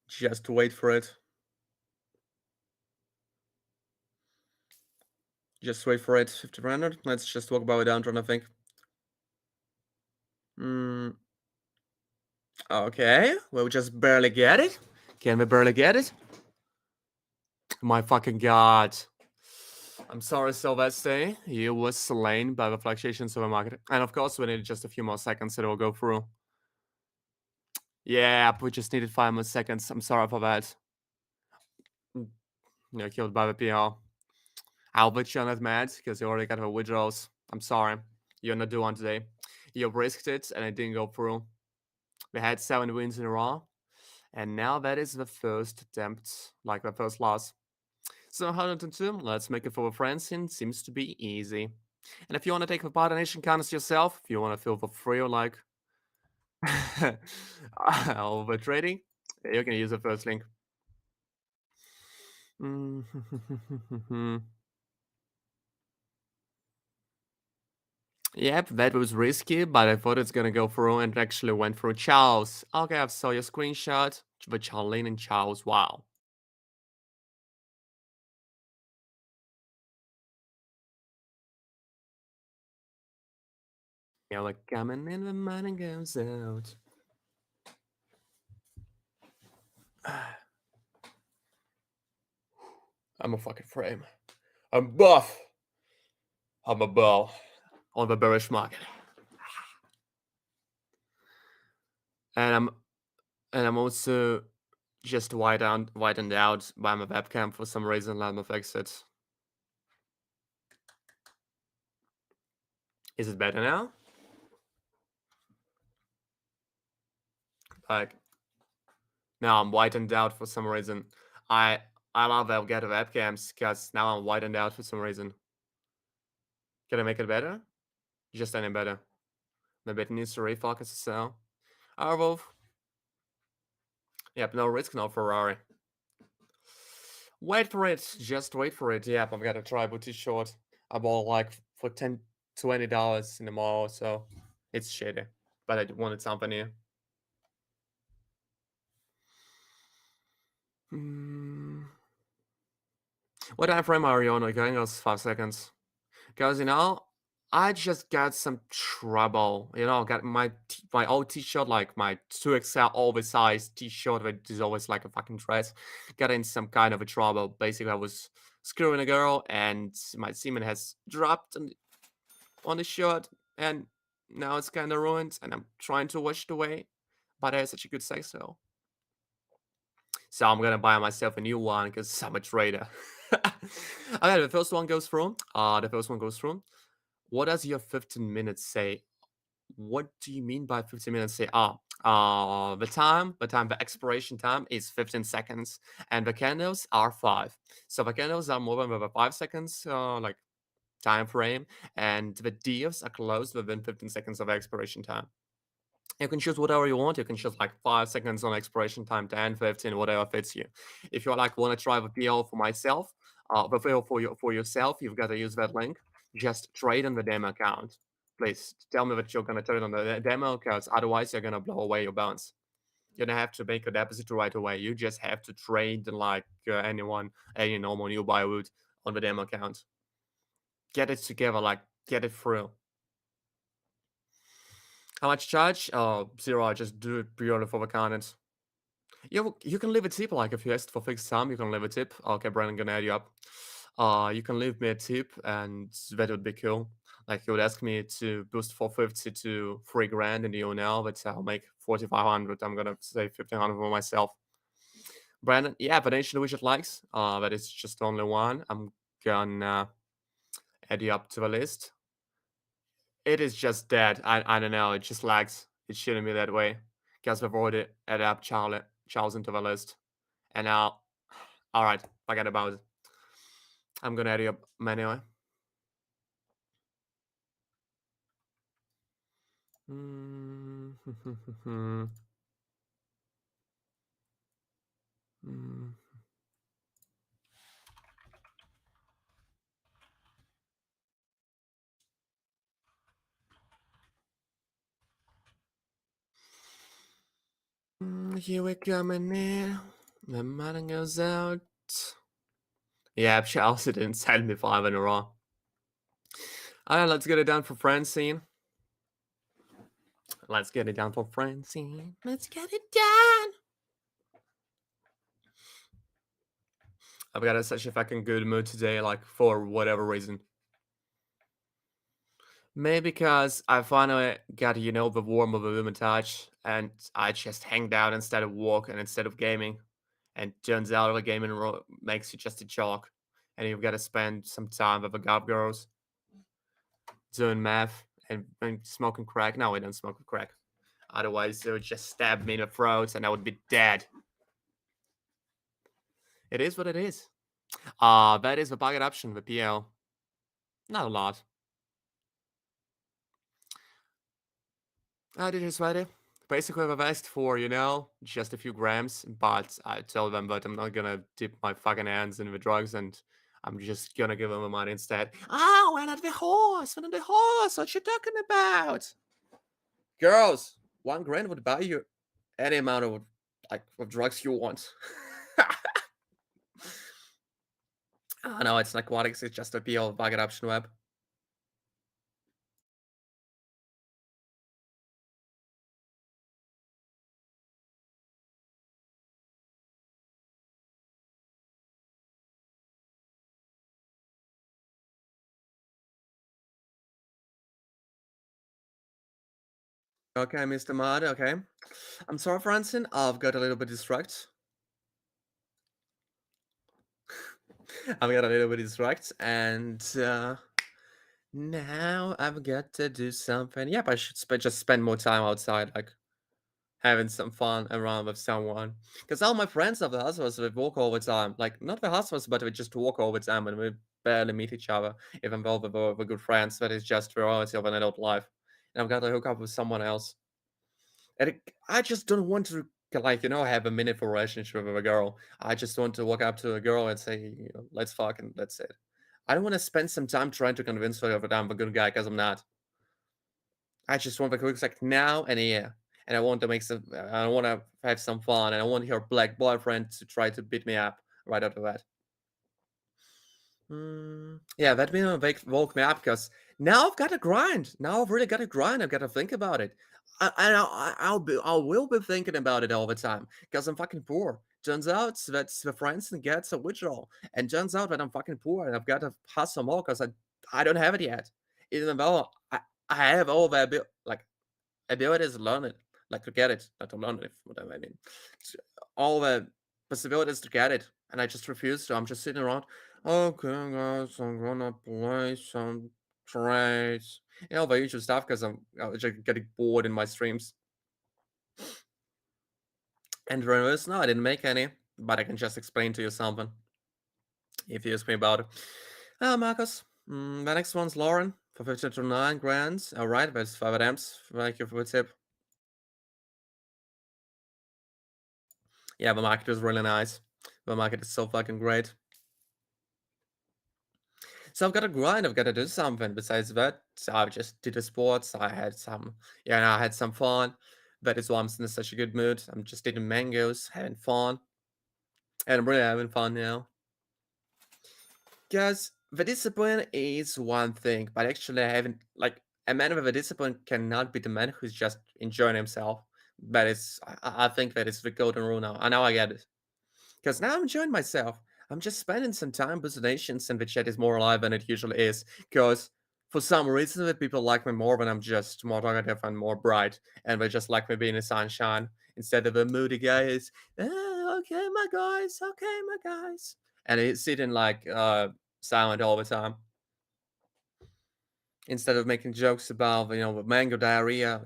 Just wait for it. Just wait for it. 1500. Let's just talk about it downtrend, I think. Okay, we'll just barely get it. Can we barely get it? My fucking god. I'm sorry, Sylvester. You were slain by the fluctuations of the market. And of course, we need just a few more seconds so it will go through. Yeah, we just needed 5 more seconds. I'm sorry for that. You're killed by the PR. I'll bet you're not mad because you already got the withdrawals. I'm sorry. You're not doing one today. You risked it and it didn't go through. We had 7 wins in a row. And now that is the first attempt, like the first loss. So 102, let's make it for a friends and seems to be easy. And if you want to take the part donation contest yourself, if you want to feel for free or like over trading, you can use the first link. Yep, that was risky, but I thought it's gonna go through and it actually went through. Charles. Okay, I saw your screenshot. The Charlene and Charles. Wow. Yeah, like coming in the morning goes out. I'm a fucking frame. I'm buff. I'm a bull on the bearish market. And I'm also just widened out by my webcam for some reason. Let me fix it. Is it better now? Like, now I'm widened out for some reason. I I love Elgato webcams because now I'm widened out for some reason. Can I make it better? Just any better. Maybe it needs to refocus itself. Oh, well. Yep, no risk, no Ferrari. Wait for it. Just wait for it. Yep, I've got a tribal t-shirt. I bought like for $10, $20 in the mall, so it's shitty. But I wanted something new. What time frame are you on? Okay, it's 5 seconds. Because, I just got some trouble. Got my old t-shirt, like my 2XL oversized t-shirt, that is always like a fucking dress. Got in some kind of a trouble. Basically, I was screwing a girl, and my semen has dropped on the shirt, and now it's kind of ruined, and I'm trying to wash it away. But I had such a good sex, so I'm gonna buy myself a new one because I'm a trader. Okay, the first one goes through. The first one goes through. What does your 15 minutes say? What do you mean by 15 minutes? Say, the expiration time is 15 seconds, and the candles are 5. So the candles are more than the 5 seconds, like time frame, and the deals are closed within 15 seconds of expiration time. You can choose whatever you want. You can choose like 5 seconds on expiration time, 10, 15, whatever fits you. If you like want to try the deal for myself, the deal for yourself, you've got to use that link. Just trade on the demo account. Please tell me that you're gonna trade on the demo, because otherwise you're gonna blow away your balance. You don't have to make a deposit right away. You just have to trade like any normal new buy would on the demo account. Get it together, like get it through. How much charge? Oh, 0. I just do it purely for the content. You can leave a tip, like if you asked for fixed sum, you can leave a tip. Okay, Brandon, gonna add you up. You can leave me a tip, and that would be cool. Like you would ask me to boost 450 to 3 grand in the UNL, but I'll make 4,500. I'm gonna say 1,500 for myself. Brandon, yeah, potentially widget likes. That is just only one. I'm gonna add you up to the list. It is just dead. I don't know. It just lags. It shouldn't be that way. Guess we've already added up Charles into the list. And now, all right, forget about it. I'm gonna add you up manually. Mm. Mm. Here we coming in. The money goes out. Yeah, Chelsea didn't send me 5 in a row. Alright, let's get it done for Francine. Let's get it done for Francine. Let's get it done. I've got such a fucking good mood today, like for whatever reason. Maybe because I finally got, the warm of a woman touch, and I just hanged out instead of work and instead of gaming. And turns out the gaming makes you just a jock, and you've got to spend some time with the goth girls doing math and smoking crack. No, we don't smoke crack. Otherwise, they would just stab me in the throat, and I would be dead. It is what it is. That is the bucket option, the PL. Not a lot. I did just ready. Basically, I've asked for, just a few grams, but I told them that I'm not gonna dip my fucking hands in the drugs, and I'm just gonna give them the money instead. Oh, we're not the horse. We're not the horse. What you talking about? Girls, 1 grand would buy you any amount of drugs you want. Oh, no, it's narcotics. It's just a PL bucket option web. Okay, Mr. Mud, okay. I'm sorry, Francine, I've got a little bit distracted. I've got a little bit distracted, and now I've got to do something. Yep, I should just spend more time outside, like having some fun around with someone. Because all my friends of the hustlers, we walk all the time. Like, not the hustlers, but we just walk all the time and we barely meet each other, even though we're good friends. That is just the reality of an adult life. And I've got to hook up with someone else. And I just don't want to, like, have a meaningful relationship with a girl. I just want to walk up to a girl and say, let's fuck, and that's it. I don't want to spend some time trying to convince her that I'm a good guy, because I'm not. I just want the quick like now and here. And I want to make some, I want to have some fun, and I want her black boyfriend to try to beat me up right after that. Yeah, that really woke me up because now I've got to grind. Now I've really got to grind. I've got to think about it. I will be thinking about it all the time because I'm fucking poor. Turns out that the friends gets a withdrawal, and turns out that I'm fucking poor and I've got to hustle more because I don't have it yet. Even though I have all the like abilities to learn it, like to get it, not to learn it, whatever I mean. All the possibilities to get it, and I just refuse to. I'm just sitting around. Okay, guys, I'm gonna play some trades. The usual stuff because I'm just getting bored in my streams. And realize, no, I didn't make any, but I can just explain to you something if you ask me about it. Marcus, the next one's Lauren for 50 to 9 grand. All right, that's 5 attempts. Thank you for the tip. Yeah, the market is really nice. The market is so fucking great. So I've got to grind. I've got to do something besides that. So I just did the sports. I had some, I had some fun. That is why I'm in such a good mood. I'm just eating mangoes, having fun, and I'm really having fun now. Because the discipline is one thing, but actually, I haven't like a man with a discipline cannot be the man who's just enjoying himself. That is, I think that is the golden rule now. I know I get it. Because now I'm enjoying myself. I'm just spending some time with the nations, and the chat is more alive than it usually is. Because for some reason, the people like me more when I'm just more talkative and more bright, and they just like me being in sunshine instead of a moody guy is, okay, my guys, okay, my guys. And he's sitting like silent all the time instead of making jokes about mango diarrhea,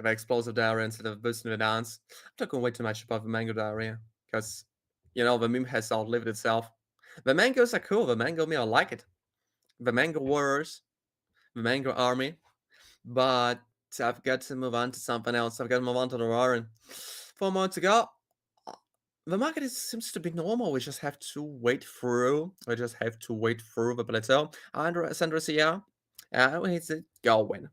explosive diarrhea instead of boosting the dance. I'm talking way too much about the mango diarrhea because the meme has outlived itself. The mangoes are cool. The mango me, I like it. The mango warriors, the mango army. But I've got to move on to something else. I've got to move on to the roaring. 4 more to go. The market seems to be normal. We just have to wait through. We just have to wait through the plateau. Sandra, yeah. It's going.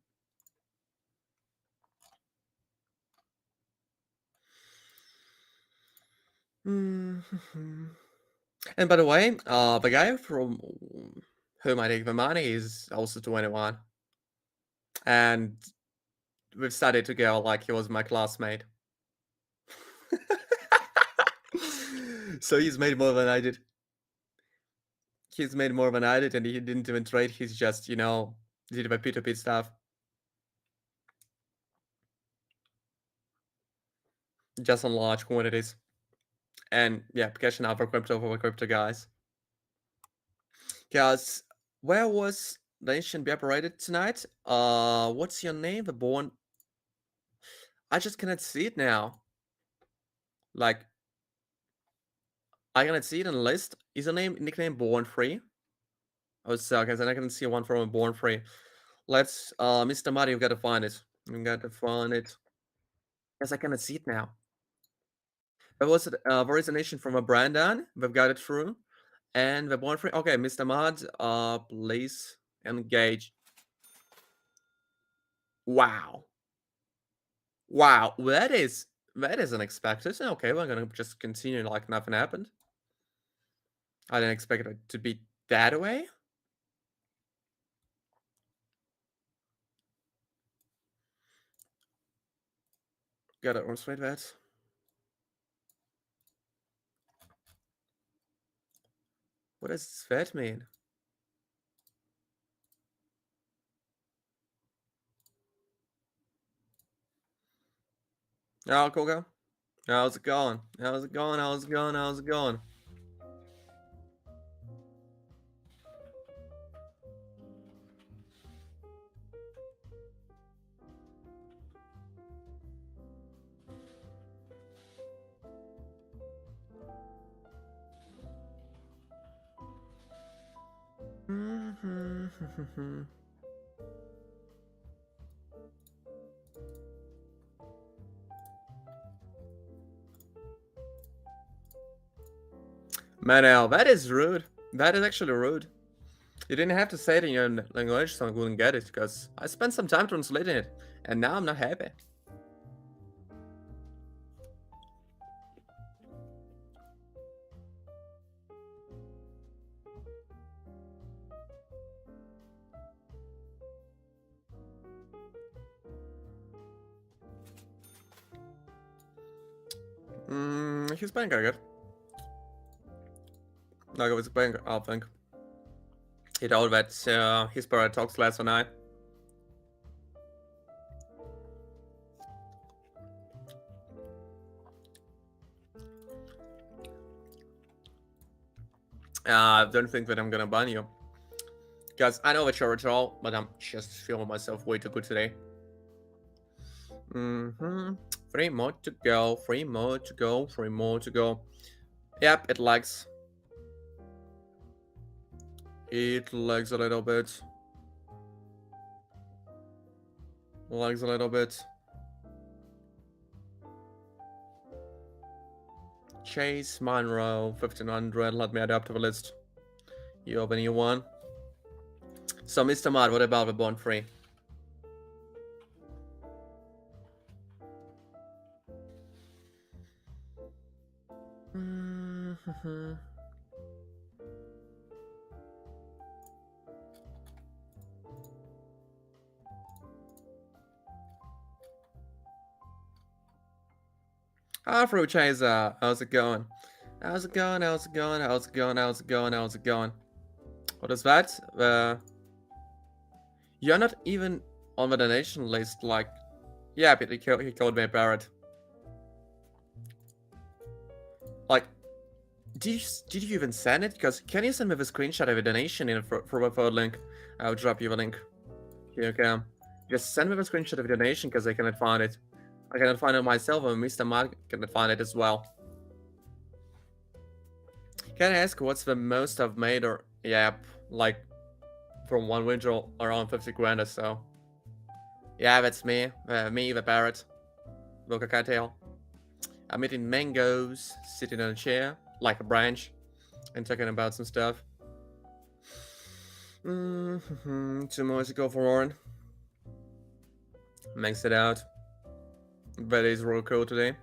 Mhm. And by the way, the guy from whom I take the money is also 21. And we've studied together like he was my classmate. So he's made more than I did. He's made more than I did, and he didn't even trade. He's just, did the P2P stuff. Just on large quantities. And yeah, cashing out for crypto guys. Guys, where was the nation be operated tonight? What's your name? The born. I just cannot see it now. Like, I cannot see it in the list. Is your nickname Born Free? Oh, so okay, then I can see one from Born Free. Let's, Mr. Muddy, you've got to find it. You've got to find it. Yes, I cannot see it now. There is a nation from a Brandon. We've got it through. And the Born Free. Okay, Mr. Mud, please engage. Wow. Wow, that is unexpected. Okay, we're gonna just continue like nothing happened. I didn't expect it to be that way. Gotta translate that. What does that mean? Oh, cool guy. How's it going? How's it going? How's it going? How's it going? Manel, that is rude. That is actually rude. You didn't have to say it in your language so I wouldn't get it, because I spent some time translating it, and now I'm not happy. He's playing good. Like, he's playing, I think. He told that his brother talks last night. I don't think that I'm gonna ban you. Because I know that you're a troll, but I'm just feeling myself way too good today. 3 more to go, 3 more to go, 3 more to go. Yep, it lags. It lags a little bit. Lags a little bit. Chase, Monroe, 1500. Let me add up to the list. You open a new one. So, Mr. Mud, what about the Bond 3? Afro Chaser, how's it going? How's it going? How's it going? How's it going? How's it going? How's it going? What is that? You're not even on the donation list, like... Yeah, but he called me a parrot. Like, did you even send it? Because can you send me the screenshot of a donation in for a third link? I'll drop you the link. Here you can. Just send me the screenshot of the donation, because I cannot find it. I cannot find it myself, and Mr. Mark cannot find it as well. Can I ask what's the most I've made, or... Yep, like, from one window around 50 grand or so. Yeah, that's me. Me, the parrot. Look, a cattail. I'm eating mangoes, sitting on a chair, like a branch, and talking about some stuff. 2 more to go for Warren. Max it out. But it's real cool today.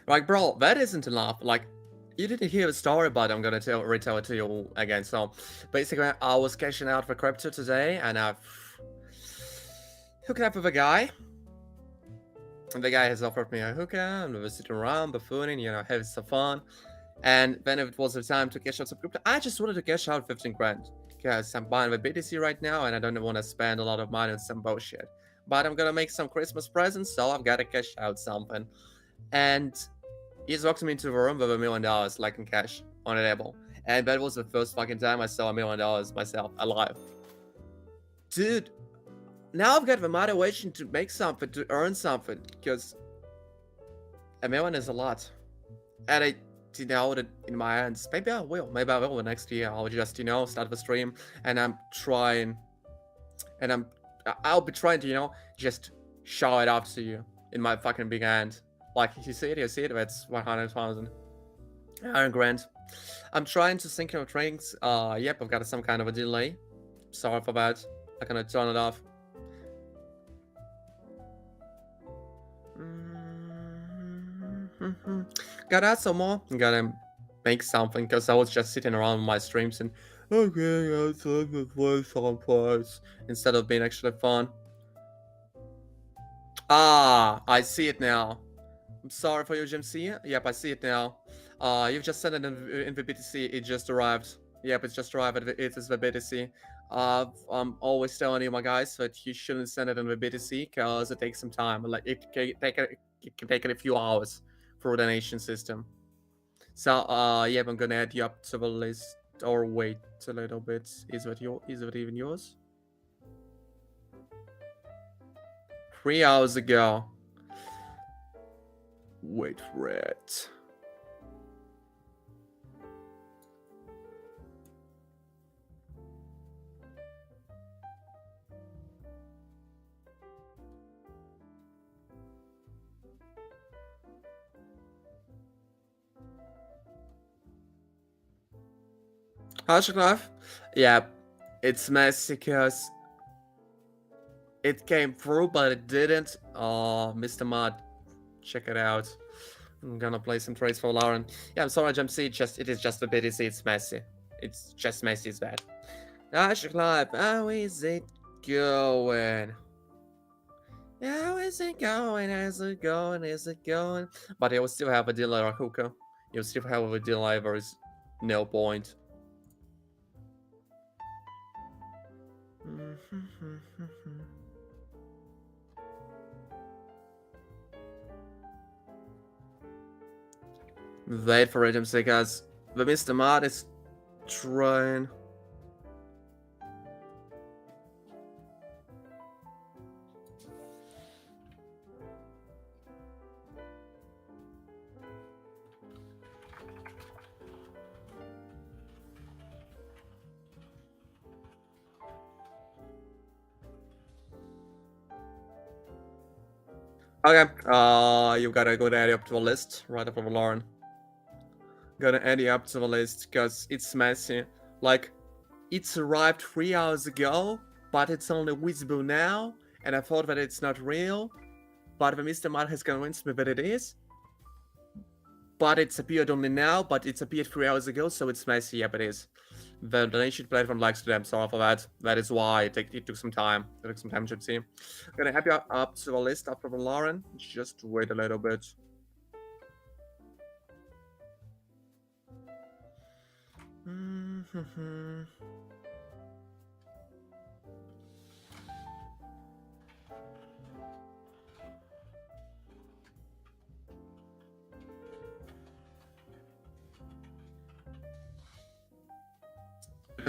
Like, bro, that isn't enough. Like, you didn't hear the story, but I'm gonna retell it to you again. So, basically, I was cashing out for crypto today, and I've hooked up with a guy. And the guy has offered me a hookah, and we were sitting around, buffooning, you know, having some fun. And then it was the time to cash out some crypto. I just wanted to cash out 15 grand. Because I'm buying the BTC right now, and I don't want to spend a lot of money on some bullshit. But I'm gonna make some Christmas presents, so I've got to cash out something. And he's walked me into the room with $1 million, like in cash, on a table. And that was the first fucking time I saw $1 million myself, alive. Dude, now I've got the motivation to make something, to earn something, because $1 million is a lot. And I didn't hold it in my hands. Maybe I will the next year. I'll just, you know, start the stream, and I'll be trying to, you know, just show it off to you in my fucking big hand. Like, you see it, that's 100,000. 100 grand. I'm trying to sync your drinks. Yep, I've got some kind of a delay. Sorry for that. I'm gonna turn it off. Gotta add some more. Gotta make something, because I was just sitting around my streams and okay, let's play some parts instead of being actually fun. Ah, I see it now. I'm sorry for your GMC. Yep, I see it now. You've just sent it in the BTC. It just arrived. Yep, it's just arrived. It is the BTC. I'm always telling you, my guys, that you shouldn't send it in the BTC because it takes some time. Like it can take it a few hours for the nation system. So yeah, I'm gonna add you up to the list. Or wait a little bit. Is that even yours? 3 hours ago. Wait for it. Hasselhoff? Yeah, it's messy because it came through, but it didn't. Oh, Mr. Mod, check it out. I'm gonna play some trades for Lauren. Yeah, I'm sorry, Jump C. It is just a BTC. It's messy. It's just messy as bad. Hasselhoff, how is it going? How is it going? How's it going? Is it going? But you will still have a delay or hookah. You still have a delay. There is no point. Wait for it, because the Mr. Mod is trying. Okay, you gotta go add up to the list right after Lauren. Gonna add you up to the list because it's messy. Like, it's arrived 3 hours ago, but it's only visible now, and I thought that it's not real. But the Mr. Mod has convinced me that it is. But it's appeared only now, but it's appeared 3 hours ago, so it's messy. Yep, it is. The donation platform likes to them, sorry for that. That is why it took some time. It took some time to see. I'm gonna have you up to the list after the Lauren. Just wait a little bit.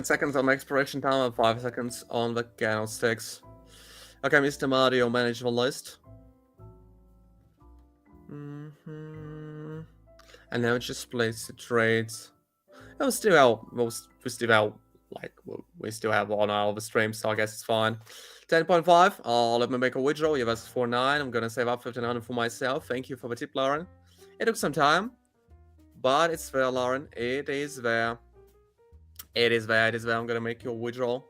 Seconds on the expiration time and 5 seconds on the candlesticks. Okay, Mr. Mario, manage the list. And now just place the trades. We still have on all the streams, so I guess it's fine. 10.5. Let me make a withdrawal. Yeah, that's 4.9. I'm gonna save up 1,500 for myself. Thank you for the tip, Lauren. It took some time, but it's there, Lauren. It is there. It is there. It is there. I'm gonna make your withdrawal.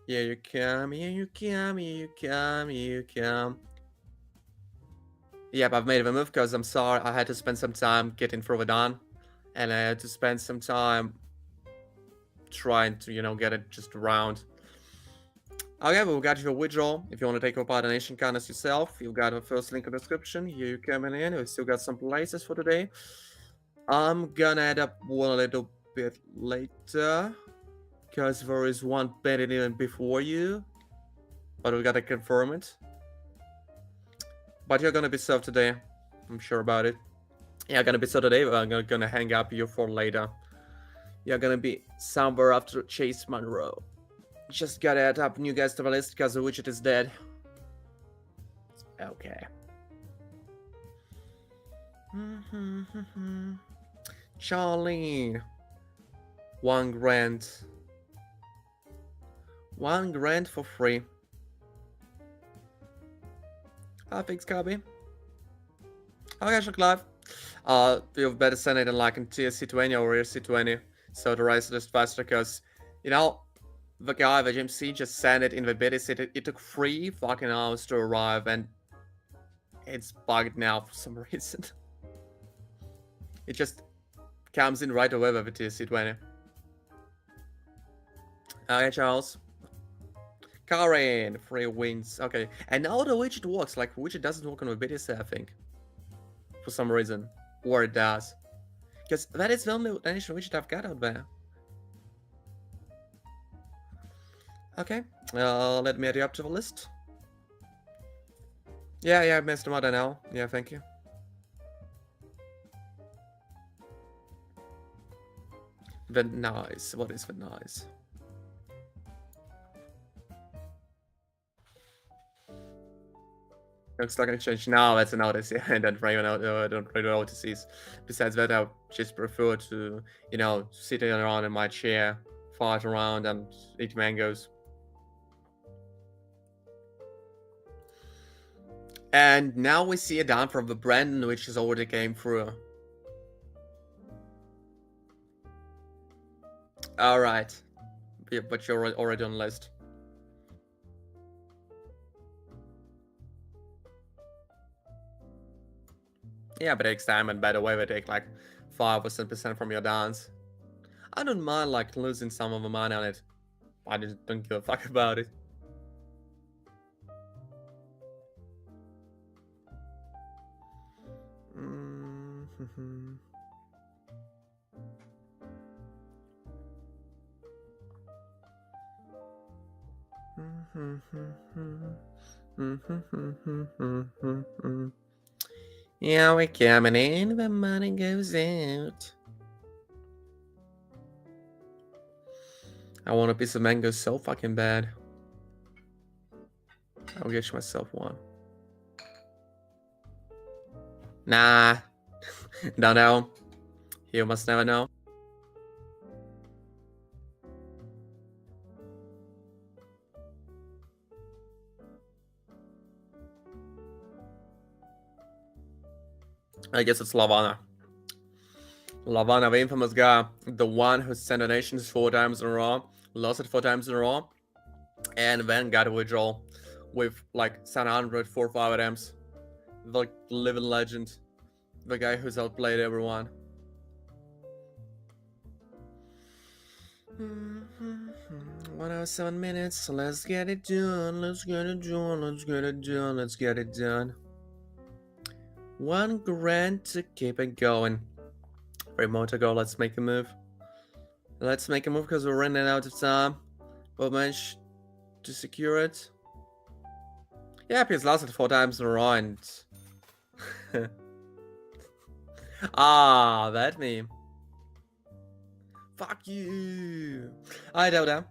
Here you come. Here you come. Here you come. Here you come. Yep, I've made a move because I'm sorry. I had to spend some time getting through it done, and I had to spend some time trying to, get it just around. Okay, well, we got your withdrawal. If you want to take part in Nation Kindness yourself, you've got the first link in the description. Here you coming in. We still got some places for today. I'm gonna add up one a little bit later, because there is one betting even before you, but we gotta confirm it. But you're gonna be served today. I'm sure about it. Yeah, gonna be served today, but I'm gonna hang up you for later. You're gonna be somewhere after Chase Monroe. Just gotta add up new guys to the list because the widget is dead. Okay. Charlie. 1 grand. 1 grand for free. Thanks, Cubby. Okay, Shock Live. You better send it in like in TSC20 or ERC20 so the rise is faster because, the guy, the GMC, just sent it in the beta. It took 3 fucking hours to arrive and it's bugged now for some reason. It just comes in right away with the TSC20. Okay, Charles. Karen, 3 wins. Okay, and now the widget works. Like, widget doesn't work on the BTC, I think. For some reason. Or it does. Because that is the only nation widget I've got out there. Okay, let me add you up to the list. Yeah, Mr. Mother now. Yeah, thank you. The nice. What is the nice? Looks like an exchange. No, that's a notice. Yeah, I don't really notice these. Besides that, I just prefer to, sitting around in my chair, fart around, and eat mangoes. And now we see a down from the Brandon, which is already came through. All right, yeah, but you're already on the list. Yeah, but it takes time, and by the way, they take like 5% from your dance. I don't mind like losing some of the money on it. I just don't give a fuck about it. Yeah, we're coming in, the money goes out. I want a piece of mango so fucking bad. I'll get myself one. Nah. Don't know. You must never know. I guess it's Lavana. Lavana, the infamous guy, the one who sent donations 4 times in a row, lost it 4 times in a row, and then got a withdrawal with like 700 4 5 attempts. The living legend, the guy who's outplayed everyone. 107 minutes, so let's get it done. Let's get it done. Let's get it done. Let's get it done. 1 grand to keep it going. 3 more to go. Let's make a move. Let's make a move because we're running out of time. We'll manage to secure it. Yeah, he's lost it 4 times in a row and... ah, that meme. Fuck you. I don't know.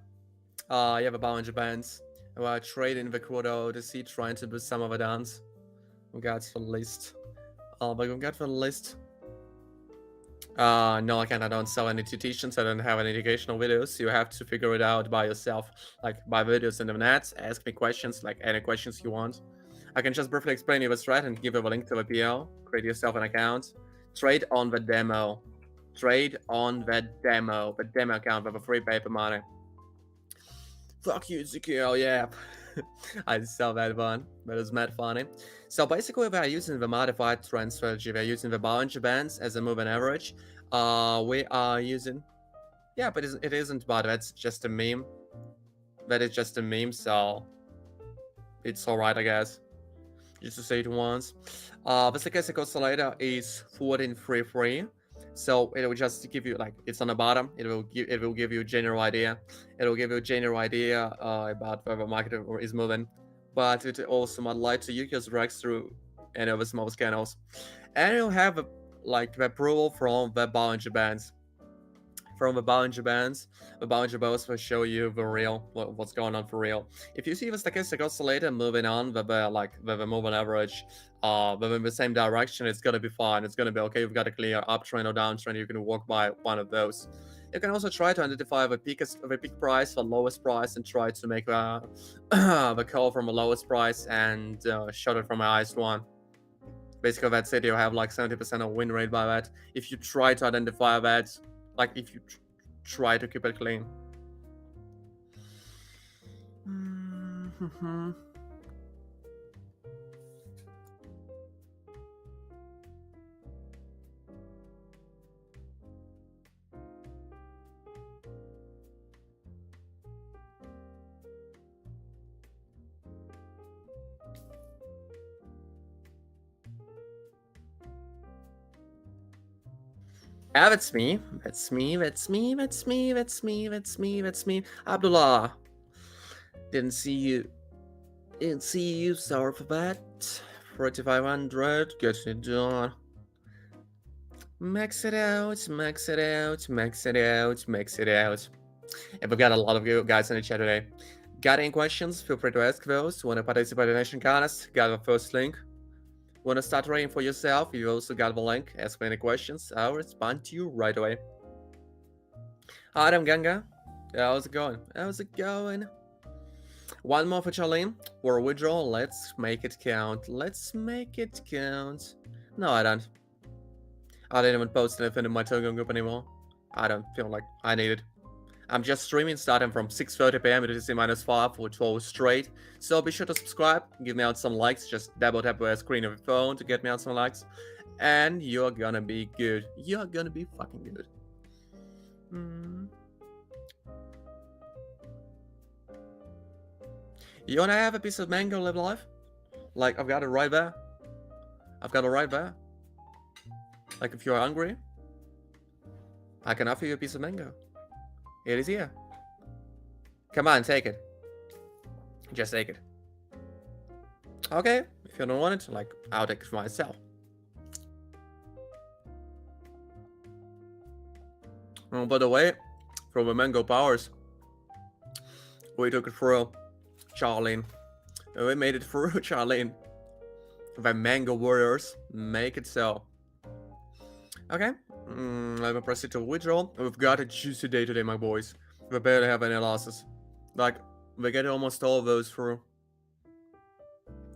You have a bunch of bands who are trading the quarter to see trying to boost some of the dance. We got the list. Oh, but we got the list. No, I can't. I don't sell any tuitions. I don't have any educational videos. You have to figure it out by yourself, like by videos in the net. Ask me questions, like any questions you want. I can just briefly explain you the strat and give you a link to the PL. Create yourself an account. Trade on the demo. Trade on the demo account with a free paper money. Fuck you, Ezekiel, yeah. I saw that one, but it's mad funny. So basically, we are using the modified trend strategy. We are using the Bollinger Bands as a moving average. We are using... Yeah, but it isn't, but that's just a meme. That is just a meme, so... It's alright, I guess. Just to say it once. The stochastic oscillator is 1433. So it will just give you, like, it's on the bottom. It will give you a general idea. It will give you a general idea about where the market is moving. But it also might lie to you because it tracks through any of the small channels. And you'll have the approval from the Bollinger Bands. From the Bollinger Bands, the Bollinger Bands will show you the real, what's going on for real. If you see the stochastic oscillator moving on with the moving average, within the same direction, it's gonna be fine. It's gonna be okay. You've got a clear uptrend or downtrend. You can walk by one of those. You can also try to identify the peak price, the lowest price, and try to make the call from the lowest price and short it from the highest one. Basically, that's it. You have like 70% of win rate by that. If you try to identify that, like if you try to keep it clean. Ah, that's me. That's me. That's me. That's me. That's me. That's me. That's me. Abdullah. Didn't see you. Didn't see you. Sorry for that. 4500. Get it done. Max it out. Max it out. Max it out. Max it out. And we've got a lot of you guys in the chat today. Got any questions? Feel free to ask those. Want to participate in the Nation Contest? Got the first link. Want to start writing for yourself? You also got the link. Ask me any questions. I'll respond to you right away. Adam Ganga. How's it going? How's it going? One more for Charlene. Or withdrawal. Let's make it count. Let's make it count. No, I don't. I didn't even post anything in my Telegram group anymore. I don't feel like I need it. I'm just streaming starting from 6:30 PM. It is C-5 for 12 straight. So be sure to subscribe. Give me out some likes. Just double tap the screen of your phone to get me out some likes. And you're gonna be good. You're gonna be fucking good. You wanna have a piece of mango live life? Like, I've got it right there. I've got it right there. Like, if you're hungry, I can offer you a piece of mango. It is here. Come on, take it. Just take it. Okay, if you don't want it, like, I'll take it for myself. Oh, by the way, from the mango powers, we took it through Charlene. We made it through Charlene. The mango warriors make it so. Okay, let me proceed to withdrawal. We've got a juicy day today, my boys. We barely have any losses. Like, we get almost all of those through.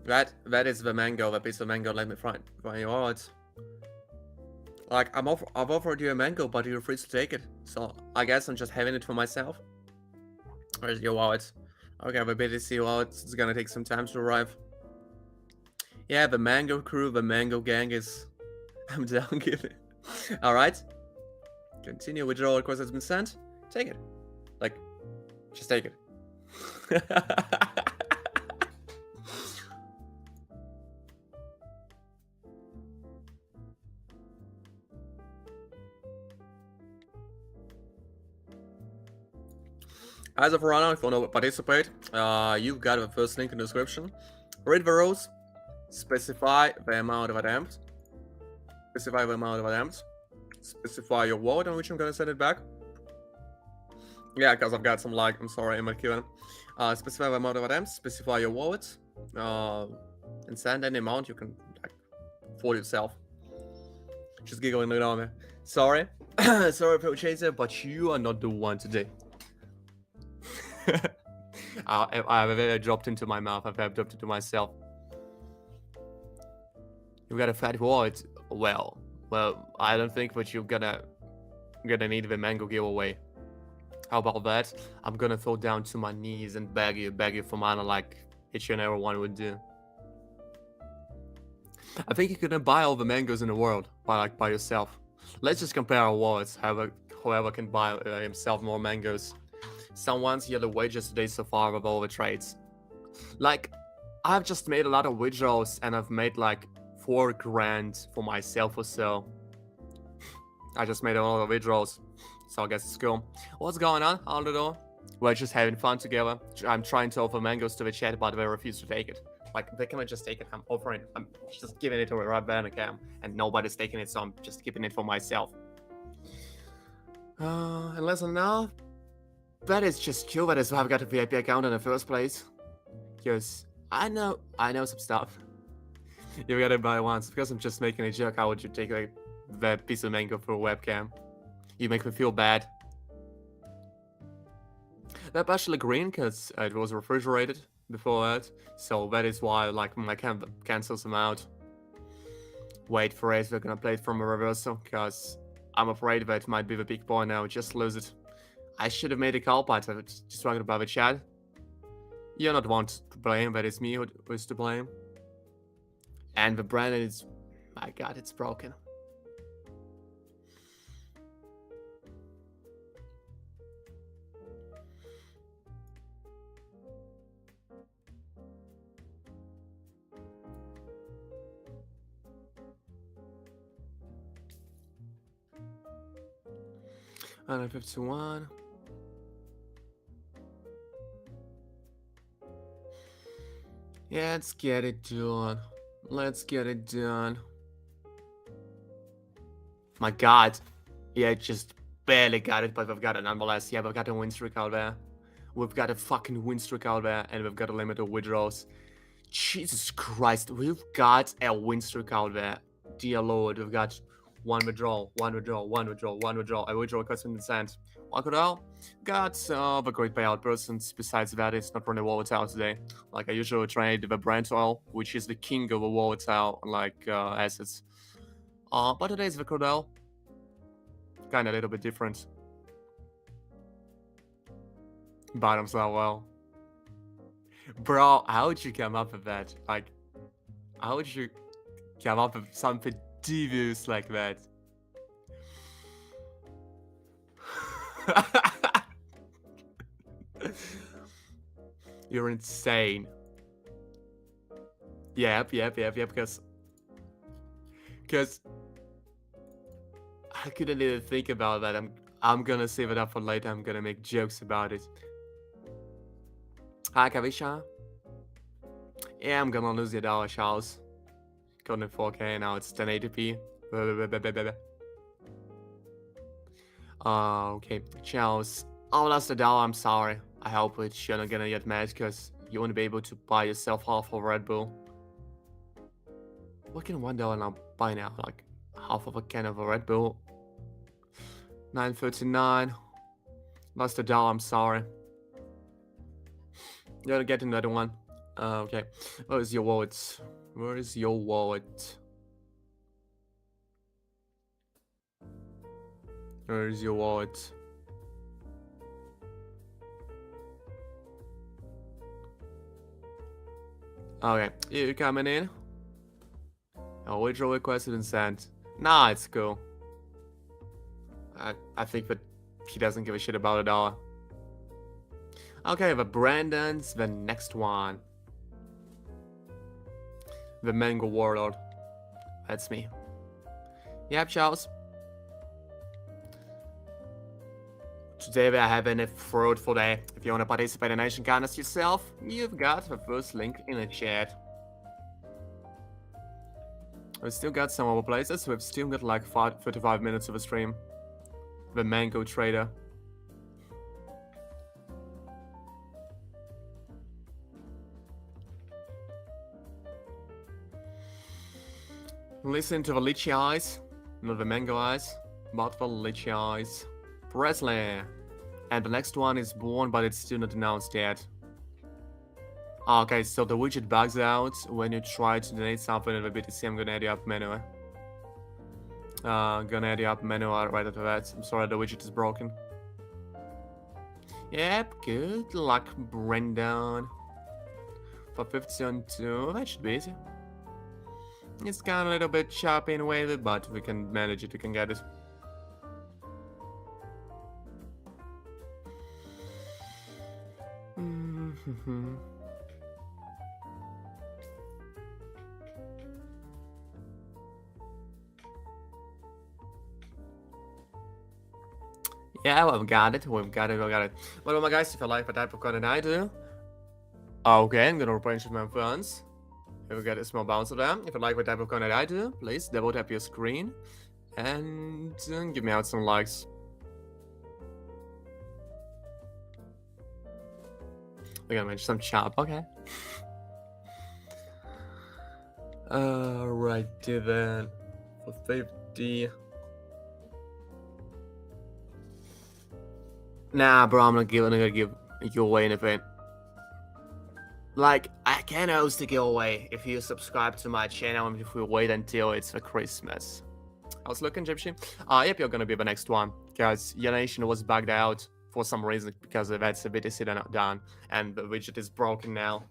That is the mango, the piece of mango. Let me find your wallets. Like, I've offered you a mango, but you're free to take it. So I guess I'm just having it for myself. Where's your wallet? Okay, the BTC wallet. It's gonna take some time to arrive. Yeah, the mango crew, the mango gang is. I'm down, give it. Alright. Continue. Withdrawal request has been sent. Take it. Like, just take it. As of right now, if you want to participate, you've got the first link in the description. Read the rules. Specify the amount of attempts. Specify the amount of attempts. Specify your wallet on which I'm gonna send it back. Yeah, because I've got some lag. I'm sorry, I'm queuing. Specify the amount of attempts. Specify your wallet. And send any amount you can, like, for yourself. Just giggling it on me. Sorry. Sorry, Pro Chaser, but you are not the one today. I've dropped into my mouth. I've dropped into myself. You got a fat wallet. Well, I don't think that you're gonna need the mango giveaway. How about that? I'm gonna fall down to my knees and beg you for mana like each and every one would do. I think you can buy all the mangoes in the world by yourself. Let's just compare our wallets. Whoever can buy himself more mangoes. Someone's here the wages today so far with all the trades. Like, I've just made a lot of withdrawals and I've made like 4 grand for myself or so. I just made a lot of withdrawals, so I guess it's cool. What's going on, Aldo? We're just having fun together. I'm trying to offer mangoes to the chat, but they refuse to take it. Like, they cannot just take it. I'm offering it. I'm just giving it away right there in the cam, and nobody's taking it, so I'm just keeping it for myself. Unless now, that is just cool. That is why I've got a VIP account in the first place. Because I know some stuff. You gotta buy once. Because I'm just making a joke, how would you take like that piece of mango for a webcam? You make me feel bad. They're partially green because it was refrigerated before that. So that is why like my cam cancels them out. Wait for it, we're gonna play it from a reversal because I'm afraid that might be the big boy now. Just lose it. I should have made a call, but I was just talking about the chat. You're not one to blame, that is me who is to blame. And the brand is, my god, it's broken. $151. Yeah, let's get it done. Let's get it done. My god. Yeah, just barely got it, but we've got it nonetheless. Yeah, we've got a win streak out there. We've got a fucking win streak out there, and we've got a limit of withdrawals. Jesus Christ, we've got a win streak out there. Dear Lord, we've got one withdrawal, one withdrawal, one withdrawal, one withdrawal. A withdrawal costs in cent. One withdrawal. Got the great payout persons. Besides that, it's not running volatile today. Like I usually trade the Brent oil, which is the king of a volatile like assets. But today's the Cordell. Kind of a little bit different. Bottoms out well. Bro, how would you come up with that? Like, how would you come up with something devious like that? You're insane. Yep, because I couldn't even think about that. I'm gonna save it up for later. I'm gonna make jokes about it. Hi, Kavisha. Yeah, I'm gonna lose your dollar, Charles. Got in 4K, now it's 1080p. Okay, Charles. I lost a dollar, I'm sorry. I hope that you're not gonna get mad because you won't be able to buy yourself half of Red Bull. What can $1 now buy now? Like half of a can of a Red Bull. 9.39. Lost a dollar, I'm sorry. You gotta get another one. Okay. Where is your wallet? Where is your wallet? Where is your wallet? Okay, you coming in? A withdrawal request has been sent. Nah, it's cool. I think that he doesn't give a shit about $1. Okay, the Brandon's the next one. The Mango Warlord. That's me. Yep, Charles. Today we are having a fruitful day. If you want to participate in Nation Contest yourself, you've got the first link in the chat. We've still got some other places. We've still got like 35 minutes of a stream. The Mango Trader. Listen to the Lychee Eyes. Not the Mango Eyes, but the Lychee Eyes. Presley. And the next one is born, but it's still not announced yet. Okay, so the widget bugs out when you try to donate something in the BTC. I'm gonna add you up manually. Gonna add you up manually right after that. I'm sorry, the widget is broken. Yep, good luck, Brendan. For 50 on 2, that should be easy. It's kind of a little bit choppy and wavy, but we can manage it, we can get it. Yeah, we've got it. Well, my guys, if you like the type of content I do, okay, I'm gonna rearrange my phones. If we get a small bounce of them. If you like the type of content I do, please double tap your screen and give me out some likes. We're gonna make some chop, okay. Alrighty then. For 50. Nah, bro, I'm not gonna give you away anything. Like, I can host a giveaway if you subscribe to my channel and if we wait until it's for Christmas. I was looking, Gypsy. Yep, you're gonna be the next one. Because your nation was bugged out for some reason because of that's a BTC done and the widget is broken now.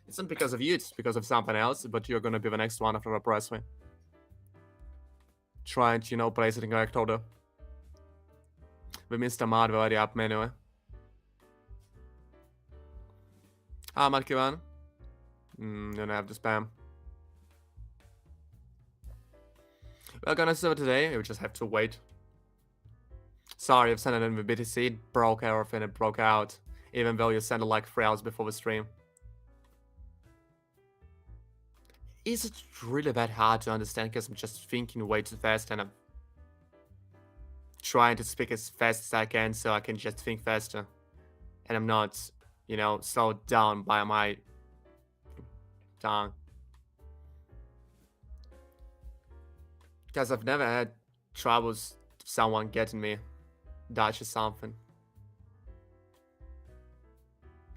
It's not because of you, it's because of something else, but you're gonna be the next one after the press win. Trying to, you know, place it in correct order. We missed a mod already up manually. Markivan. Don't have the spam. We're gonna serve today, we just have to wait. Sorry, I've sent it in the BTC, it broke everything, it broke out. Even though you sent it like 3 hours before the stream. Is it really that hard to understand because I'm just thinking way too fast and I'm trying to speak as fast as I can so I can just think faster and I'm not, slowed down by my tongue. Because I've never had troubles someone getting me. Dutch or something.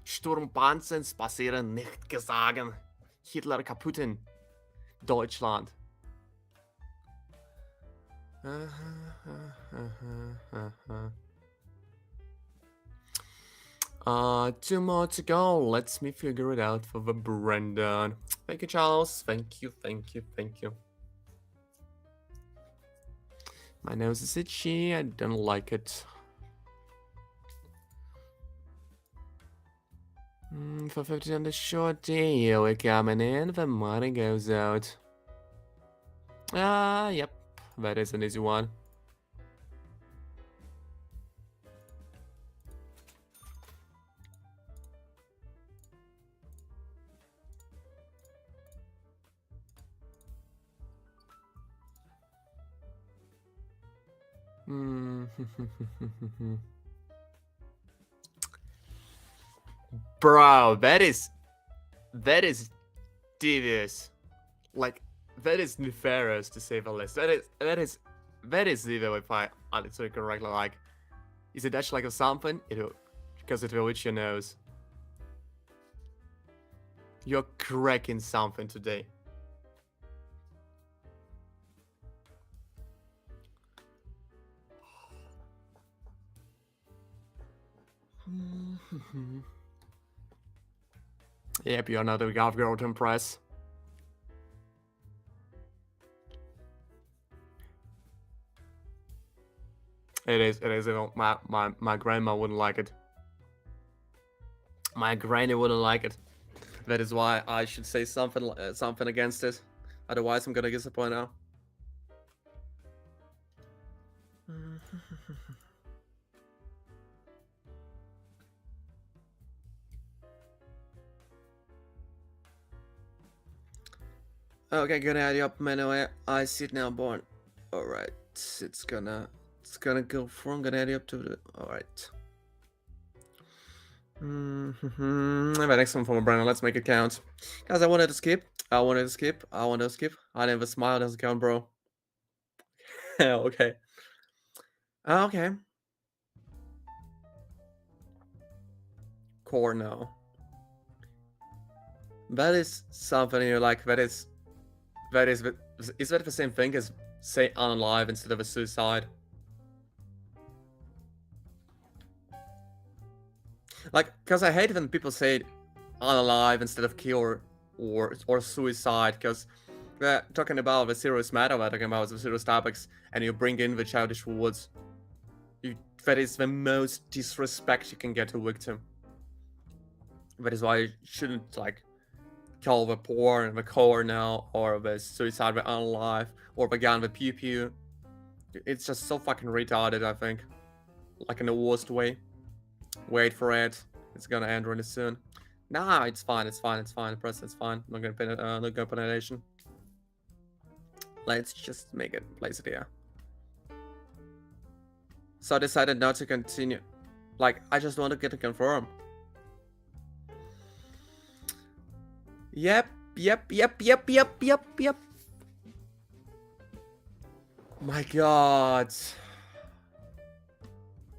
Sturmpanzers passieren nicht gesagt. Hitler kaputt in Deutschland. Two more to go. Let me figure it out for the Brendan. Thank you, Charles. Thank you, thank you, thank you. My nose is itchy. I don't like it. For 50 on the short day, we're coming in. The money goes out. Yep. That is an easy one. Bro, that is devious. Like, that is nefarious to say the least. That is either if I understood it correctly. Like, is it actually like a something? Because it will itch your nose. You're cracking something today. Yep, you're not a golf girl to impress. It is. My grandma wouldn't like it. My granny wouldn't like it. That is why I should say something against it. Otherwise, I'm gonna disappoint her. Okay, gonna add you up anyway. I see it now, born. Alright, it's gonna go from. Gonna add you up to the. Alright. The next one from Brandon. Let's make it count. Guys, I wanted to skip. I never smile. Doesn't count, bro. Okay. Okay. Core no. That is something you're like. Is that the same thing as say unalive instead of a suicide? Like, cause I hate when people say unalive instead of kill or suicide, cause we're talking about the serious matter, we're talking about the serious topics, and you bring in the childish words. That is the most disrespect you can get to a victim. That is why you shouldn't like call the porn the core now, or the suicide the unalive, or the gun the pew pew. It's just so fucking retarded, I think. Like in the worst way. Wait for it. It's gonna end really soon. Nah, it's fine. Press, it's fine. Not gonna put a nation. Let's just make it. Place it here. So I decided not to continue. Like, I just want to get it confirmed. Yep. My god.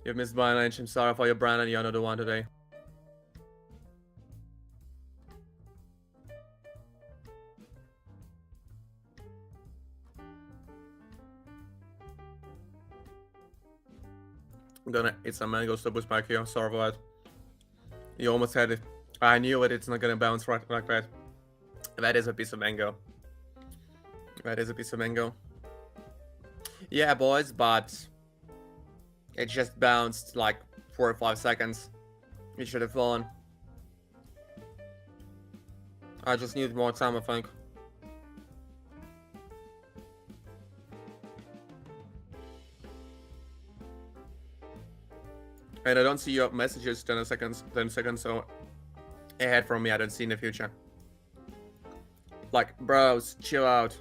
You've missed my lunch. I'm sorry for your Brandon. You're not the one today. I'm gonna eat some mangoes to boost back here. Sorry for that. You almost had it. I knew it. It's not gonna bounce right like that. That is a piece of mango. Yeah, boys, but it just bounced like 4 or 5 seconds. It should have fallen. I just need more time, I think. And I don't see your messages 10 seconds, so ahead from me, I don't see in the future. like, bros, chill out.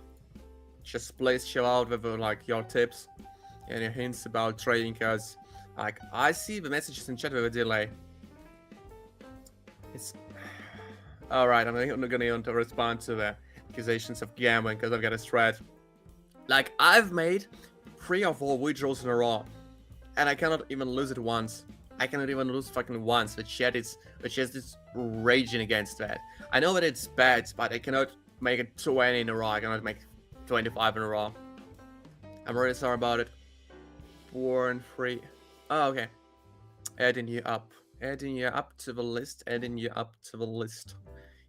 Just please chill out with like your tips and your hints about trading, cause like I see the messages in chat with a delay. It's alright. I'm not gonna even to respond to the accusations of gambling because I've got a strat. Like I've made 3 or 4 withdrawals in a row, and I cannot even lose it once. I cannot even lose fucking once. The chat is raging against that. I know that it's bad, but I cannot make it 20 in a row. I cannot make 25 in a row. I'm really sorry about it. 4 and 3. Oh, okay. Adding you up to the list.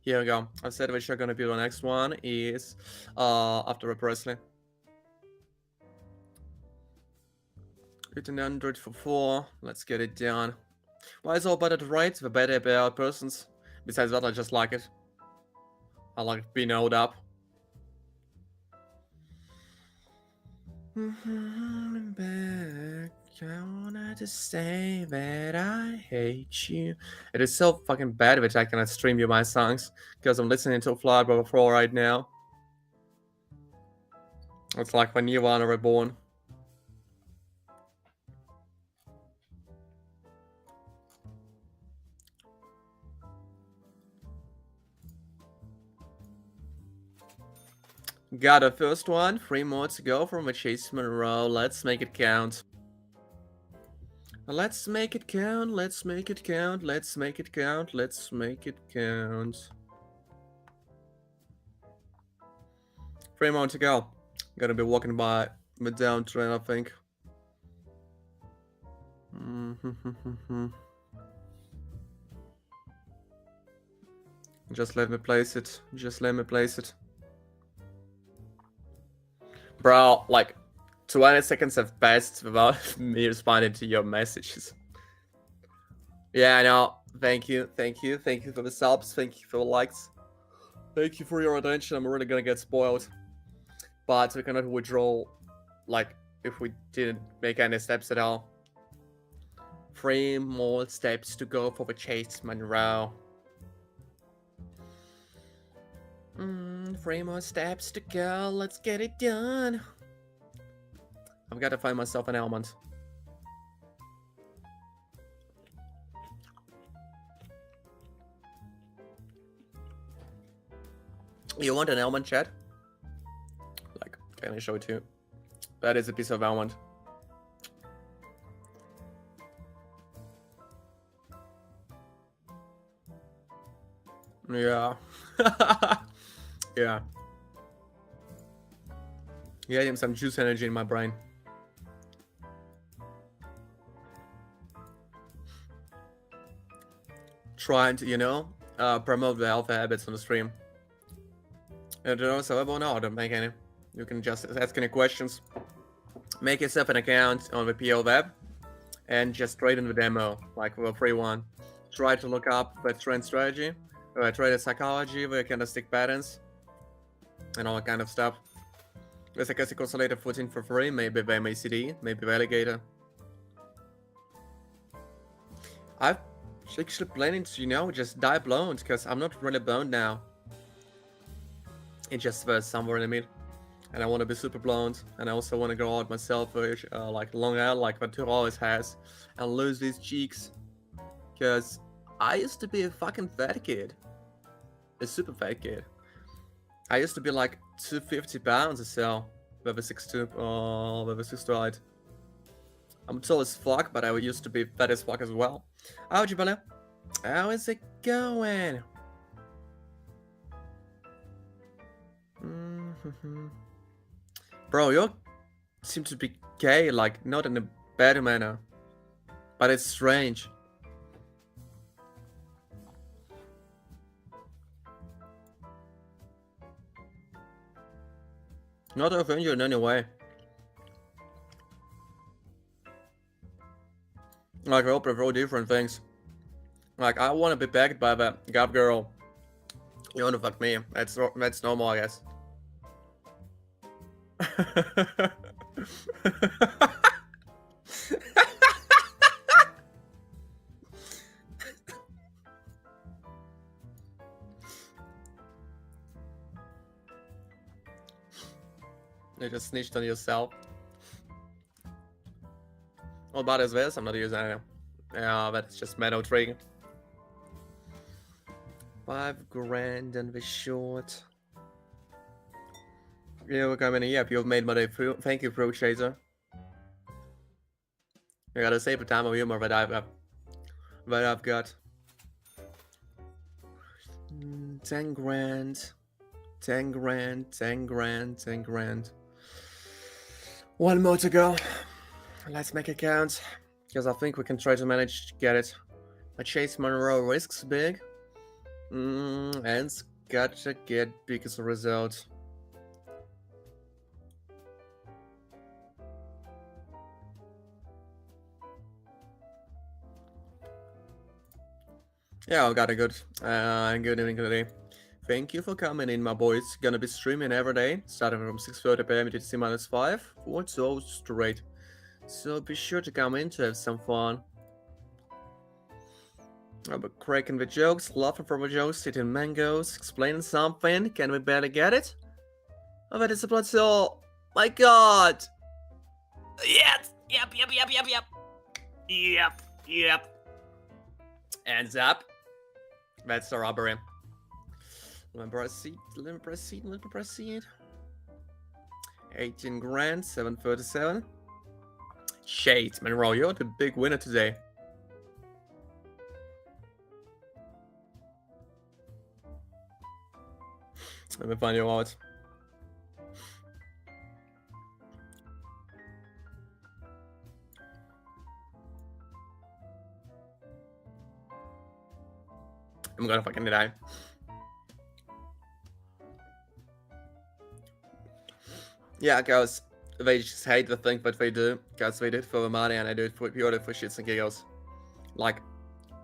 Here we go. I said which are gonna be the next one is after a Presley. 1800 for 4. Let's get it down. Why is all better to write? The better about persons. Besides that, I just like it. I like being held up. Back, I wanted to say that I hate you. It is so fucking bad that I cannot stream you my songs because I'm listening to Fly by the Floor right now. It's like when Nirvana reborn. Got a first one. 3 more to go from a Chase Monroe. Let's make it count. Let's make it count. Let's make it count. Let's make it count. Let's make it count. 3 more to go. Gonna be walking by the downtrain, I think. Just let me place it. Just let me place it. Bro, like 20 seconds have passed without me responding to your messages. Yeah, I know. Thank you. Thank you. Thank you for the subs. Thank you for the likes. Thank you for your attention. I'm really gonna get spoiled. But we cannot withdraw, like, if we didn't make any steps at all. 3 more steps to go for the Chase Monroe. 3 more steps to go. Let's get it done. I've got to find myself an almond. You want an almond, chat? Like, can I show it to you? That is a piece of almond. Yeah. Yeah. Getting some juice energy in my brain. Trying to, promote the alpha habits on the stream. And also, no, don't make any. You can just ask any questions. Make yourself an account on the PO web and just trade in the demo, like the free one. Try to look up the trend strategy, trader psychology, the candlestick patterns, and all that kind of stuff. There's a classic oscillator 14 for free, maybe the MACD, maybe the alligator. I'm actually planning to, just die blonde, because I'm not really blonde now. It just was somewhere in the middle. And I want to be super blonde, and I also want to grow out myself like long hair, like what Turo always has, and lose these cheeks. Because I used to be a fucking fat kid. A super fat kid. I used to be like 250 pounds or so, with a 6'2", with a 6'2" height. I'm tall as fuck, but I used to be fat as fuck as well. How'd you, Bella? How is it going? Bro, you seem to be gay, like, not in a bad manner. But it's strange. Not to offend you in any way. Like, we all prefer different things. Like, I want to be pegged by the gap girl. You want to fuck me. That's normal, I guess. You just snitched on yourself. What bad is this? I'm not using it. Yeah, that's just metal trick. 5 grand and we're short. Yeah, coming in. Yep, you've made my day. Thank you, Pro Chaser. I gotta save the time of humor that I've got. 10 grand. 10 grand, 10 grand, 10 grand. One more to go. Let's make it count. Because I think we can try to manage to get it. My Chase Monroe risks big. And it's gotta get big as a result. Yeah, I got a good evening today. Thank you for coming in, my boys. Gonna be streaming every day, starting from 6:30 p.m. to T-5 for 2 hours straight. So be sure to come in to have some fun. I'll be cracking the jokes, laughing from the jokes, eating mangoes, explaining something. Can we barely get it? Oh, that is a plot soul. My god! Yes! Yep. Hands up. That's a robbery. Let me proceed. 18 grand, 737. Shade, Monroe, you're the big winner today. Let me find you out. I'm gonna fucking die. Yeah, guys, they just hate the thing that they do, because they do it for the money and I do it for purely for shits and giggles. Like,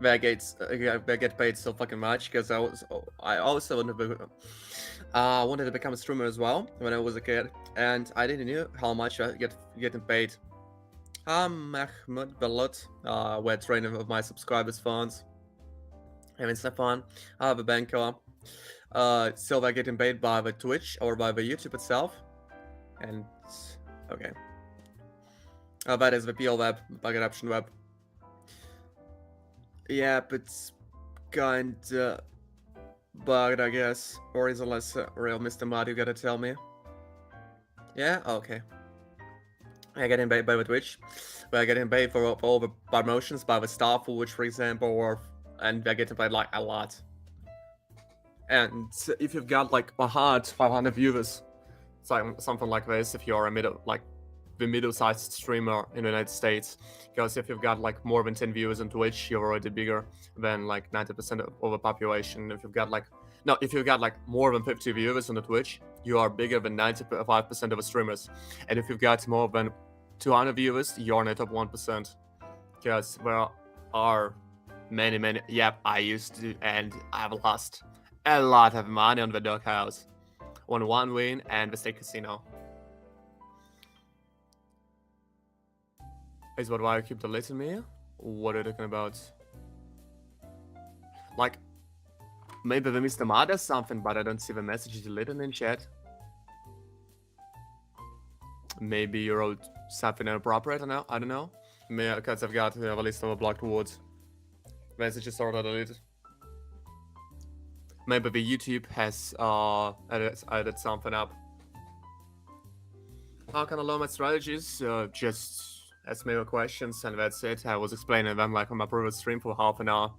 they get paid so fucking much, because I also wanted to become a streamer as well when I was a kid, and I didn't know how much I getting paid. Mahmoud Balot, we're training with my subscribers' funds. Having some fun. I have a banker. So they're getting paid by the Twitch or by the YouTube itself. And okay. That is the PL web, bucket option web. Yep, it's kinda bugged, I guess. Or is it less real, Mr. Mud? You gotta tell me. Yeah, okay. I getting paid by the Twitch. We're getting paid for all the promotions by the staff, which, for example, and they're getting paid like a lot. And if you've got like 500 viewers, something like this, if you're the middle-sized streamer in the United States, because if you've got like more than 10 viewers on Twitch, you're already bigger than like 90% of the population. If you've got like more than 50 viewers on the Twitch, you are bigger than 95% of the streamers. And if you've got more than 200 viewers, you're in the top 1%. Because there are many. Yep, I used to, and I've lost a lot of money on the doghouse. On one win and the state casino. Is what why you keep deleting me? What are you talking about? Like, maybe the Mr. Mad does something, but I don't see the message deleted in chat. Maybe you wrote something inappropriate, I don't know. Because I've got a list of blocked words. Messages are not deleted. Maybe the YouTube has added something up. How can I learn my strategies? Just ask me your questions and that's it. I was explaining them like on my previous stream for half an hour.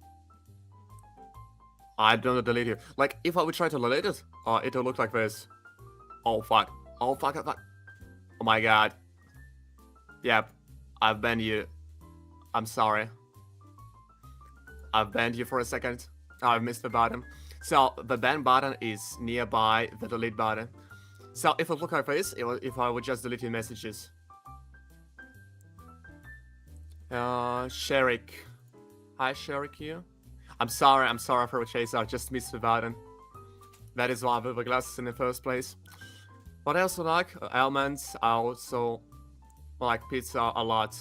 I don't delete it. Like, if I would try to delete it, it'll look like this. Oh fuck. Oh fuck. Oh my god. Yep. I've banned you. I'm sorry. I've banned you for a second. I've missed the button. So the ban button is nearby the delete button. So if I look like this, if I would just delete your messages. Sherik. Hi Sherik here. I'm sorry for the chase, I just missed the button. That is why I have the glasses in the first place. What else I like? Almonds. I also like pizza a lot.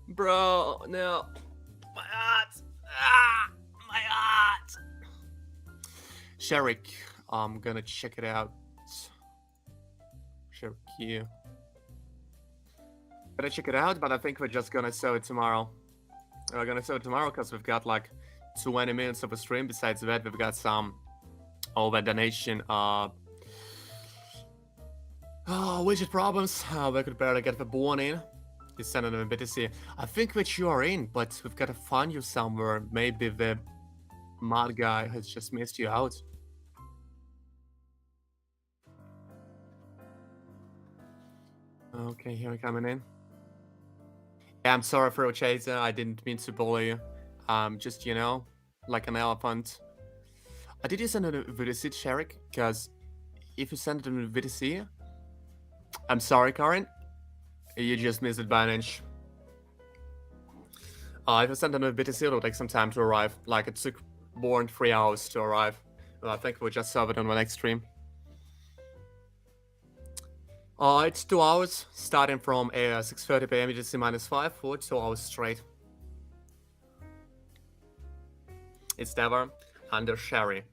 Bro, no. My heart! My heart! Sherik, I'm gonna check it out. Cherokee. Gotta check it out, but I think we're just gonna show it tomorrow. We're gonna show it tomorrow because we've got like 20 minutes of a stream. Besides that, we've got some over donation widget problems. We could barely get the born in. You send them a bit to see. I think that you are in, but we've got to find you somewhere. Maybe the mod guy has just missed you out. Okay, here we're coming in. Yeah, I'm sorry for Chaser. I didn't mean to bully you. Just, you know, like an elephant. Did you send it a VDC, Sherrick? Because if you send it in VDC, I'm sorry, Karen. You just missed it by an inch. If you send it in VDC, it'll take some time to arrive. Like, it took more than 3 hours to arrive. Well, I think we'll just serve it on the next stream. It's 2 hours, starting from 6:30 PM UTC -5 for 2 hours straight. It's never under Sherry.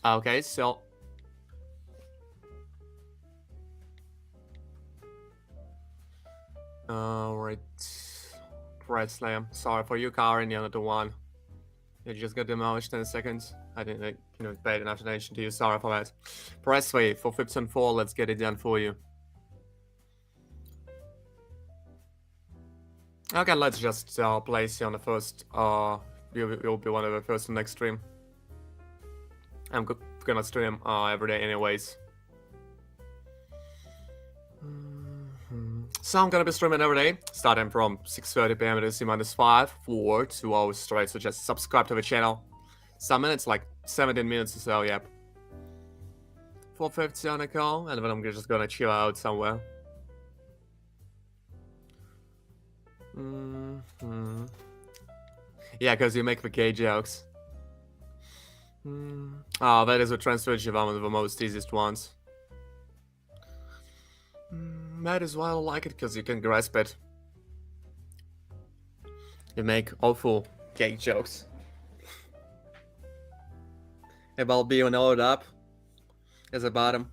Okay, so right, Slam. Sorry for you, Karen. You're not the one. You just got demolished in seconds. I didn't, pay enough attention to you. Sorry for that. Press wave for 15-4. Let's get it done for you. Okay, let's just place you on the first. You'll be one of the first in the next stream. I'm gonna stream every day, anyways. So I'm gonna be streaming every day, starting from 6:30 PM UTC -5 for 2 hours straight. So just subscribe to the channel. Some minutes, like 17 minutes or so. Yep. 4:50 on the call, and then I'm just gonna chill out somewhere. Yeah, because you make the gay jokes. That is a transfer one of the most easiest ones. Might as well like it because you can grasp it. You make awful gay jokes. About being loaded up as a bottom.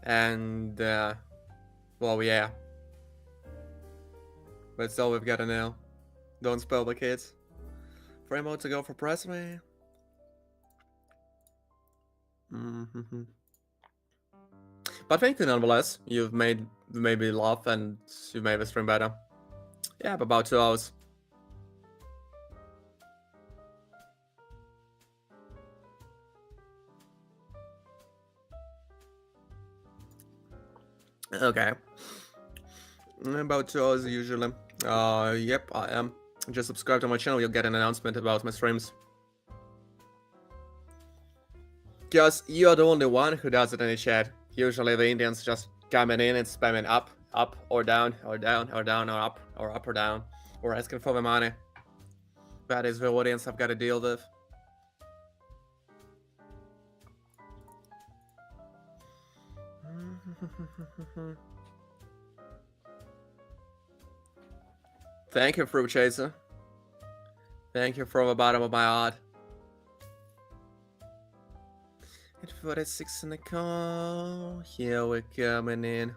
And, well, yeah. That's all we've got to know. Don't spoil the kids. 3 more to go for press, man. But thank you nonetheless. You've made me laugh and you made the stream better. Yeah, about 2 hours. Okay. About 2 hours usually. Yep, I am. Just subscribe to my channel, you'll get an announcement about my streams. Because you're the only one who does it in the chat. Usually the Indians just coming in and spamming up, or down, or down, or down, or up, or down, or asking for the money. That is the audience I've got to deal with. Thank you, Fruit Chaser. Thank you from the bottom of my heart. At 46 in the call. Here we're coming in.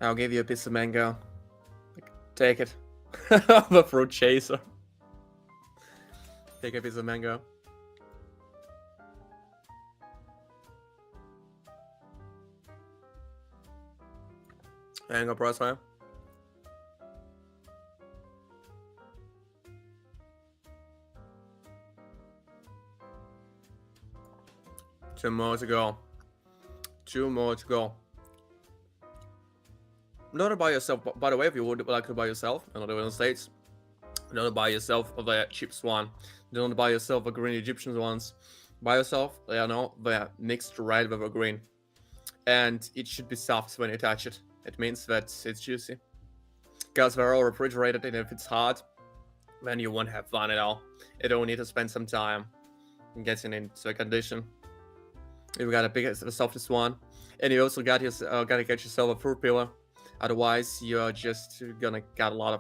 I'll give you a piece of mango. Take it. The Fruit Chaser. Take a piece of mango. Mango press fire. Two more to go. 2 more to go. Not by yourself, by the way, if you would like to buy yourself in the United States, don't buy yourself the cheap swan. Don't buy yourself the green Egyptian ones. Buy yourself, the mixed red with a green. And it should be soft when you touch it. It means that it's juicy. Because they're all refrigerated, and if it's hot, then you won't have fun at all. You don't need to spend some time getting into a condition. You've got to pick the softest one, and you also gotta get yourself a fruit peeler. Otherwise, you're just gonna got a lot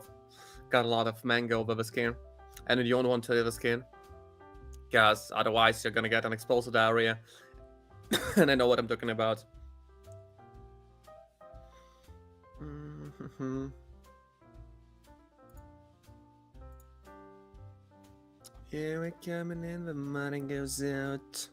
of mango over the skin, and you don't want to leave the skin, because otherwise you're gonna get an explosive diarrhea, and I know what I'm talking about. Mhm. Here we're coming in, the money goes out.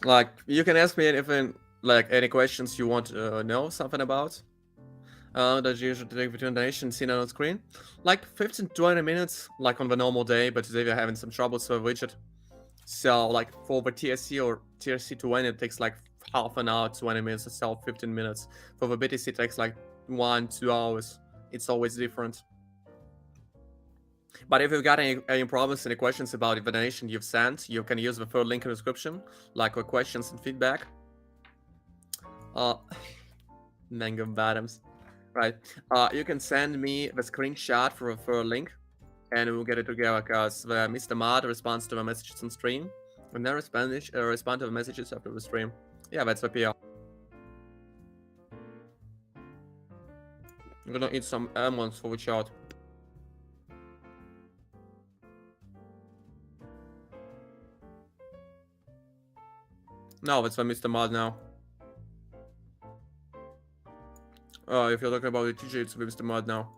Like, you can ask me anything, like any questions you want to know something about. That you should take between donations seen on screen. Like 15-20 minutes, like on the normal day, but today we're having some troubles with the widget. So, like, for the TSC or TSC to win, it takes like half an hour, 20 minutes, so 15 minutes. For the BTC, it takes like 1-2 hours. It's always different. But if you've got any problems, any questions about the donation you've sent, you can use the third link in the description, like with questions and feedback. Mango bottoms. Right. You can send me the screenshot for a third link, and we'll get it together, because the Mr. Mod responds to the messages on stream, and then respond to the messages after the stream. Yeah, that's the PR. I'm gonna eat some almonds for the chat. No, that's the Mr. Mod now. If you're talking about the TJ, it's the Mr. Mod now.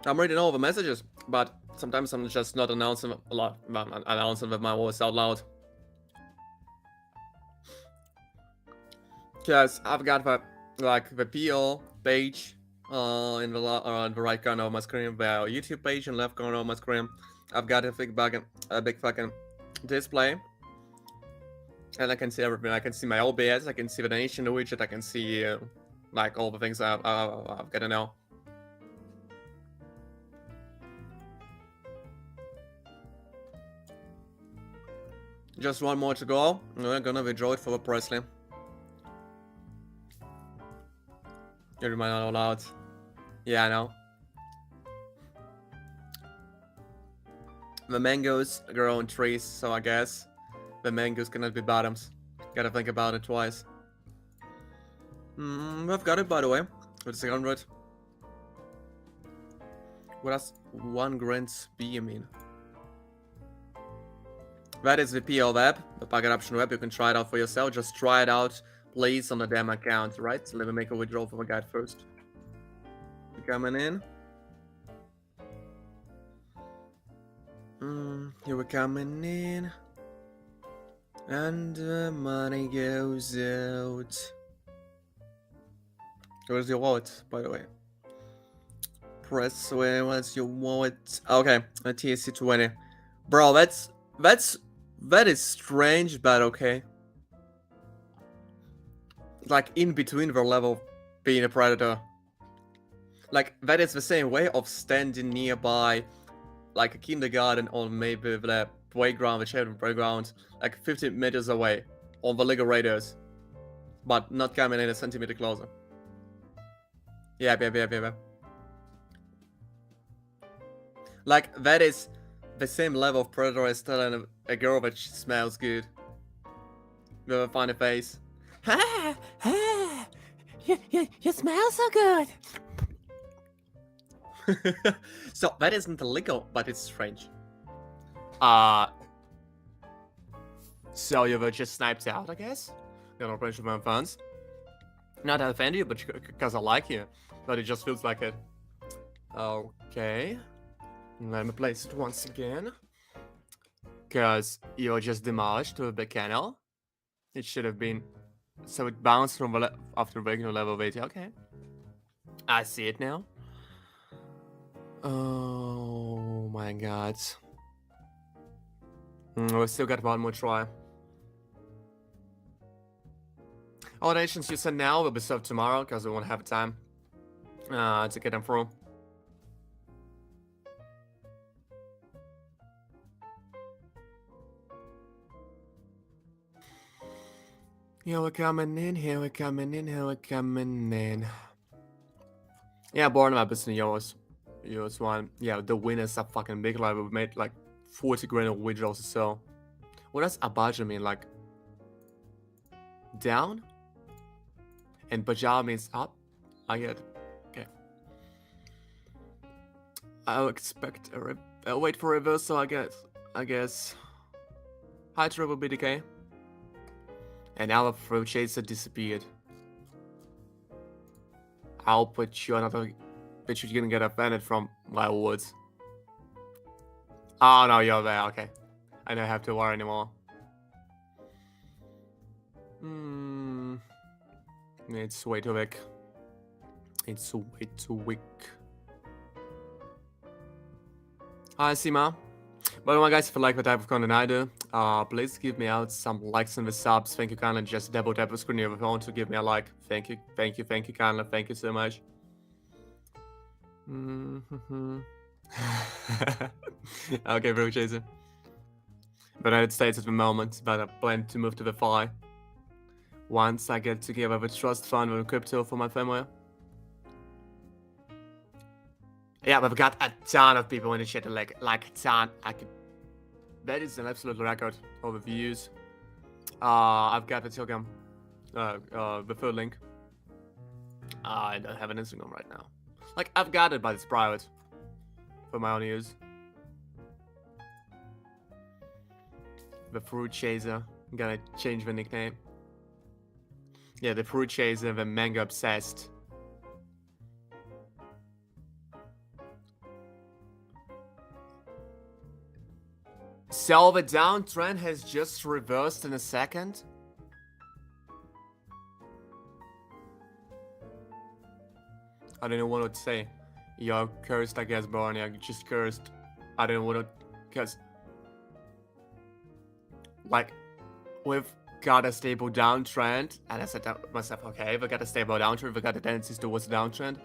I'm reading all the messages, but sometimes I'm just not announcing a lot. I'm announcing with my voice out loud. Because I've got the PO page in the right corner of my screen, the YouTube page in the left corner of my screen. I've got a big fucking display, and I can see everything. I can see my OBS, I can see the donation widget, I can see like all the things I've got to know. Just one more to go. We're gonna withdraw it for the Presley. You remind out loud. Yeah, I know. The mangoes grow on trees, so I guess the mangoes cannot be bottoms. Gotta think about it twice. I've got it, by the way. With 600. What does 1 grand be, I mean? That is the PL web, the packet option web. You can try it out for yourself. Just try it out, please, on the demo account, right? So let me make a withdrawal from a guide first. Coming in. Here we're coming in. And the money goes out. Where's your wallet, by the way? Press where was your wallet? Okay, a TSC 20. Bro, that is strange, but okay. Like, in between the level being a predator. Like, that is the same way of standing nearby, like a kindergarten or maybe the playground, the children's playground, like 50 meters away on the Lego Raiders, but not coming in a centimeter closer. Yeah. Like, that is the same level of predator as telling a girl that she smells good. With a funny face. You smell so good. So that isn't illegal, but it's strange. So you were just sniped out, I guess? You're not with my fans. Not to offend you, but because I like you. But it just feels like it. Okay. Let me place it once again. Because you're just demolished to the canal. It should have been... So it bounced from the after breaking the level of 80. Okay. I see it now. Oh my god. We still got one more try. All donations you send now will be served tomorrow, because we won't have time to get them through. Here we're coming in, here we're coming in, here we're coming in. Yeah, born map is in yours. Yours one. Yeah, the winners are fucking big. Like, we made like 40 grand of withdrawals or so. What does abaja mean? Like, down? And Bajal means up. I get it. Okay. I'll expect I'll wait for reversal, I guess. Hydra will be decay. And our Fruit Chaser disappeared. I'll put you another bitch you're gonna get offended from my words. Oh no, you're there, okay. I don't have to worry anymore. It's way too weak. It's way too weak. Hi, Sima. By the way, guys, if you like the type of content I do, please give me out some likes and the subs. Thank you kindly. Just double tap the screen of your phone to give me a like. Thank you kindly. Thank you so much. Okay, bro, Chaser. The United States at the moment, but I plan to move to the FI once I get together with trust fund with crypto for my family. Yeah, we've got a ton of people in the chat, like a ton. That is an absolute record of the views. I've got the Telegram, the third link. I don't have an Instagram right now. Like, I've got it, but it's private for my own use. The Fruit Chaser. I'm gonna change the nickname. Yeah, the Fruit Chaser, the Manga Obsessed. So the downtrend has just reversed in a second. I don't know what to say. You're cursed, I guess, Barney. I'm just cursed. I don't know what to... Because... Like, we've got a stable downtrend. And I said to myself, okay, we've got a stable downtrend. We've got the tendencies towards the downtrend.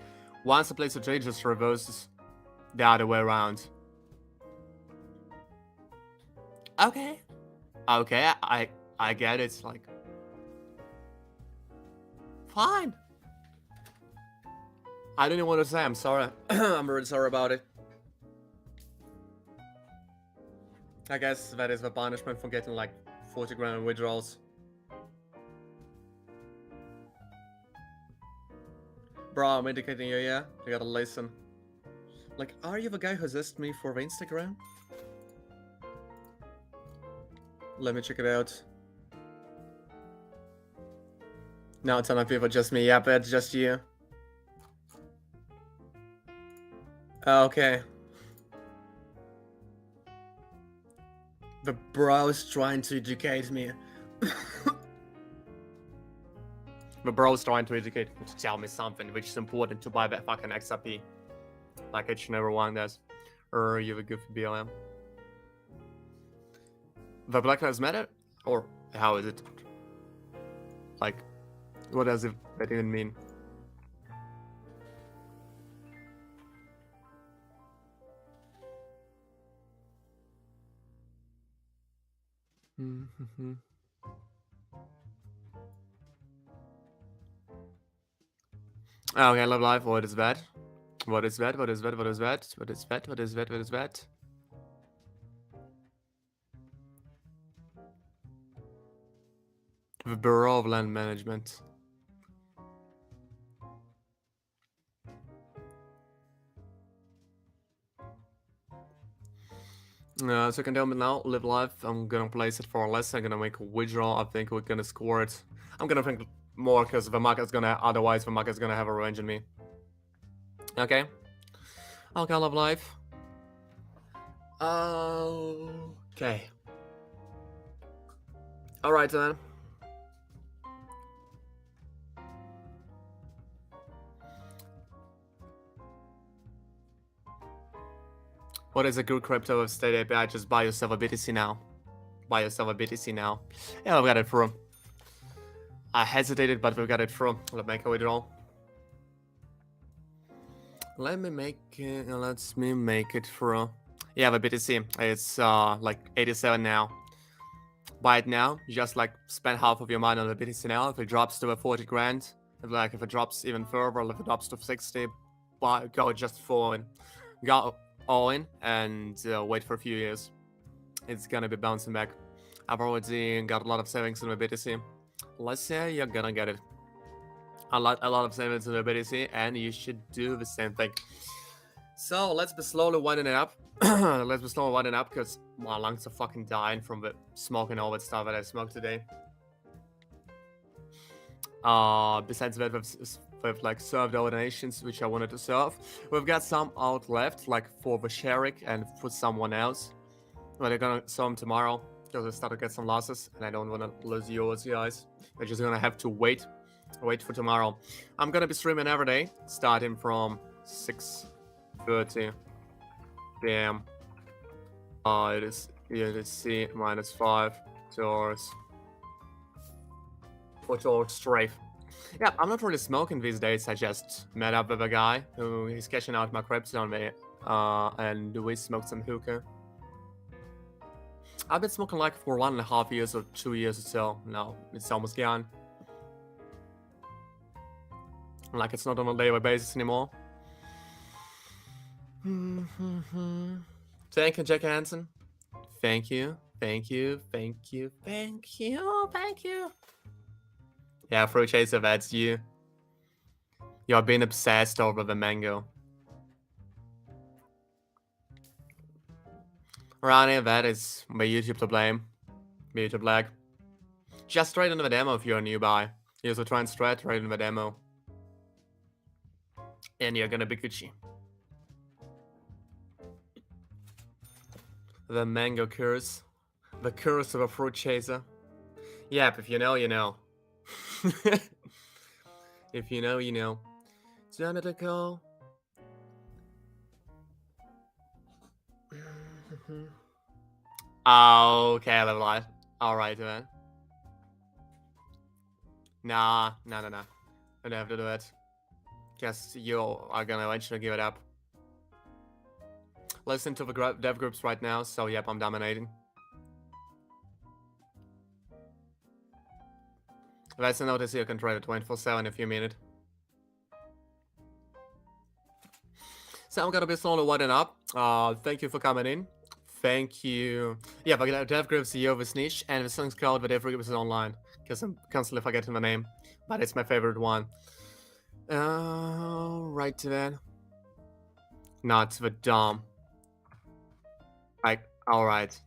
Once the place of trade just reverses the other way around. Okay. Okay, I get it. It's like... Fine. I don't know what to say. I'm sorry. I'm really sorry about it. I guess that is the punishment for getting like 40 grand withdrawals. Bro, I'm indicating you, yeah? You gotta listen. Like, are you the guy who asked me for the Instagram? Let me check it out. No, a ton of people, just me. Yep, it's just you. Okay. The bro's trying to educate me. The bro's trying to educate me to tell me something which is important to buy that fucking XRP. Like each and every one does. Or you have a goofy BLM. The Black Lives Matter? Or how is it? Like, what does that even mean? Okay, love life. What is that? What is that? What is that? What is that? What is that? What is that? What is that? The Bureau of Land Management. So you can tell me now, live life. I'm gonna place it for less. I'm gonna make a withdrawal. I think we're gonna score it. I'm gonna think more because the market's gonna, otherwise the market's gonna have a revenge on me. Okay. Okay, love life. Okay. Alright then. What is a good crypto of state API? Just buy yourself a BTC now. Buy yourself a BTC now. Yeah, we got it through. I hesitated, but we got it through. Let's make a withdrawal. Let me make it through. Yeah, the BTC. It's like 87 now. Buy it now. Just like spend half of your money on the BTC now. If it drops to 40 grand, if it drops even further, if it drops to 60, go just for it. Go all in and wait for a few years. It's gonna be bouncing back. I've already got a lot of savings in my BTC. Let's say you're gonna get it. a lot of same invincibility, and you should do the same thing. So let's be slowly winding it up. Let's be slowly winding up because my lungs are fucking dying from the smoke and all that stuff that I smoked today. Besides that, we've like served our donations, which I wanted to serve. We've got some out left, like for the Sharik and for someone else. But they're gonna serve them tomorrow because I start to get some losses, and I don't want to lose yours, guys. We're just gonna have to wait for tomorrow. I'm gonna be streaming every day, starting from 6:30 p.m. It is C -5 towards 4 towards strafe. Yeah, I'm not really smoking these days. I just met up with a guy who is cashing out my crypts on me, and we smoked some hookah. I've been smoking like for 1.5 years or 2 years or so. Now it's almost gone. Like it's not on a daily basis anymore. Thank you, Jack Hansen. Thank you. Yeah, Fruit Chaser, that's you. You're being obsessed over the mango. Ronnie, that is my YouTube to blame. YouTube lag. Just straight into the demo if you're a new buy. Use the trend strat right in the demo. And you're gonna be Gucci. The mango curse. The curse of a Fruit Chaser. Yep, if you know, you know. If you know, you know. Turn it to go. Okay, I level life. Alright, man. Nah. I don't have to do it. Guess you are gonna eventually give it up. Listen to the dev groups right now, so yep, I'm dominating. Let's notice you can trade it 24/7 if you mean it. So I'm gonna be slowly winding up. Thank you for coming in. Thank you. Yeah, but dev group CEO of this niche, and the songs called the dev group is online. Because I'm constantly forgetting the name, but it's my favorite one. Right to that. Not the Dom. Like, alright.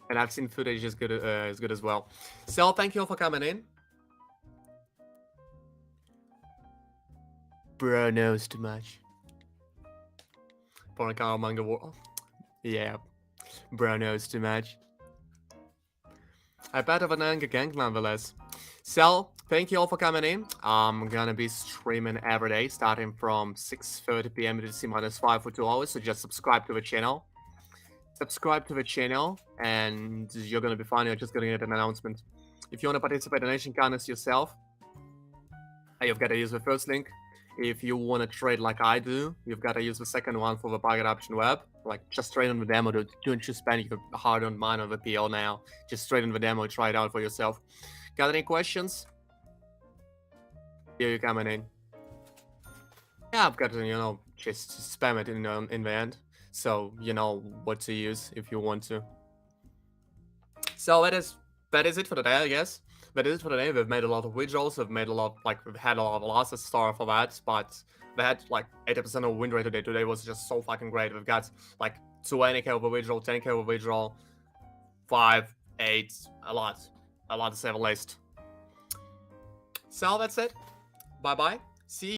And I've seen footage as good as well. So thank you all for coming in. Bro knows too much. Porncar manga war. Yeah. Bro knows too much. I bet of an anger gang nonetheless. So thank you all for coming in. I'm gonna be streaming every day starting from 6:30 p.m. to C-5 for 2 hours. So just subscribe to the channel. And you're gonna be fine. You're just gonna get an announcement. If you want to participate in Nation Kindness yourself, you've got to use the first link. If you want to trade like I do, you've got to use the second one for the Target Option Web. Like, just trade on the demo. Don't just spend your hard-earned money on the PL now. Just trade on the demo, try it out for yourself. Got any questions? Here you're coming in. Yeah, I've got to, just spam it in the end. So you know what to use if you want to. So that is it for today, I guess. That is it for today. We've made a lot of withdrawals. We've had a lot of losses. Sorry for that, but we had like 80% of win rate today. Today was just so fucking great. We've got like 20k over withdrawal, 10k over withdrawal, 5, 8, a lot to say the least. So that's it. Bye bye. See you.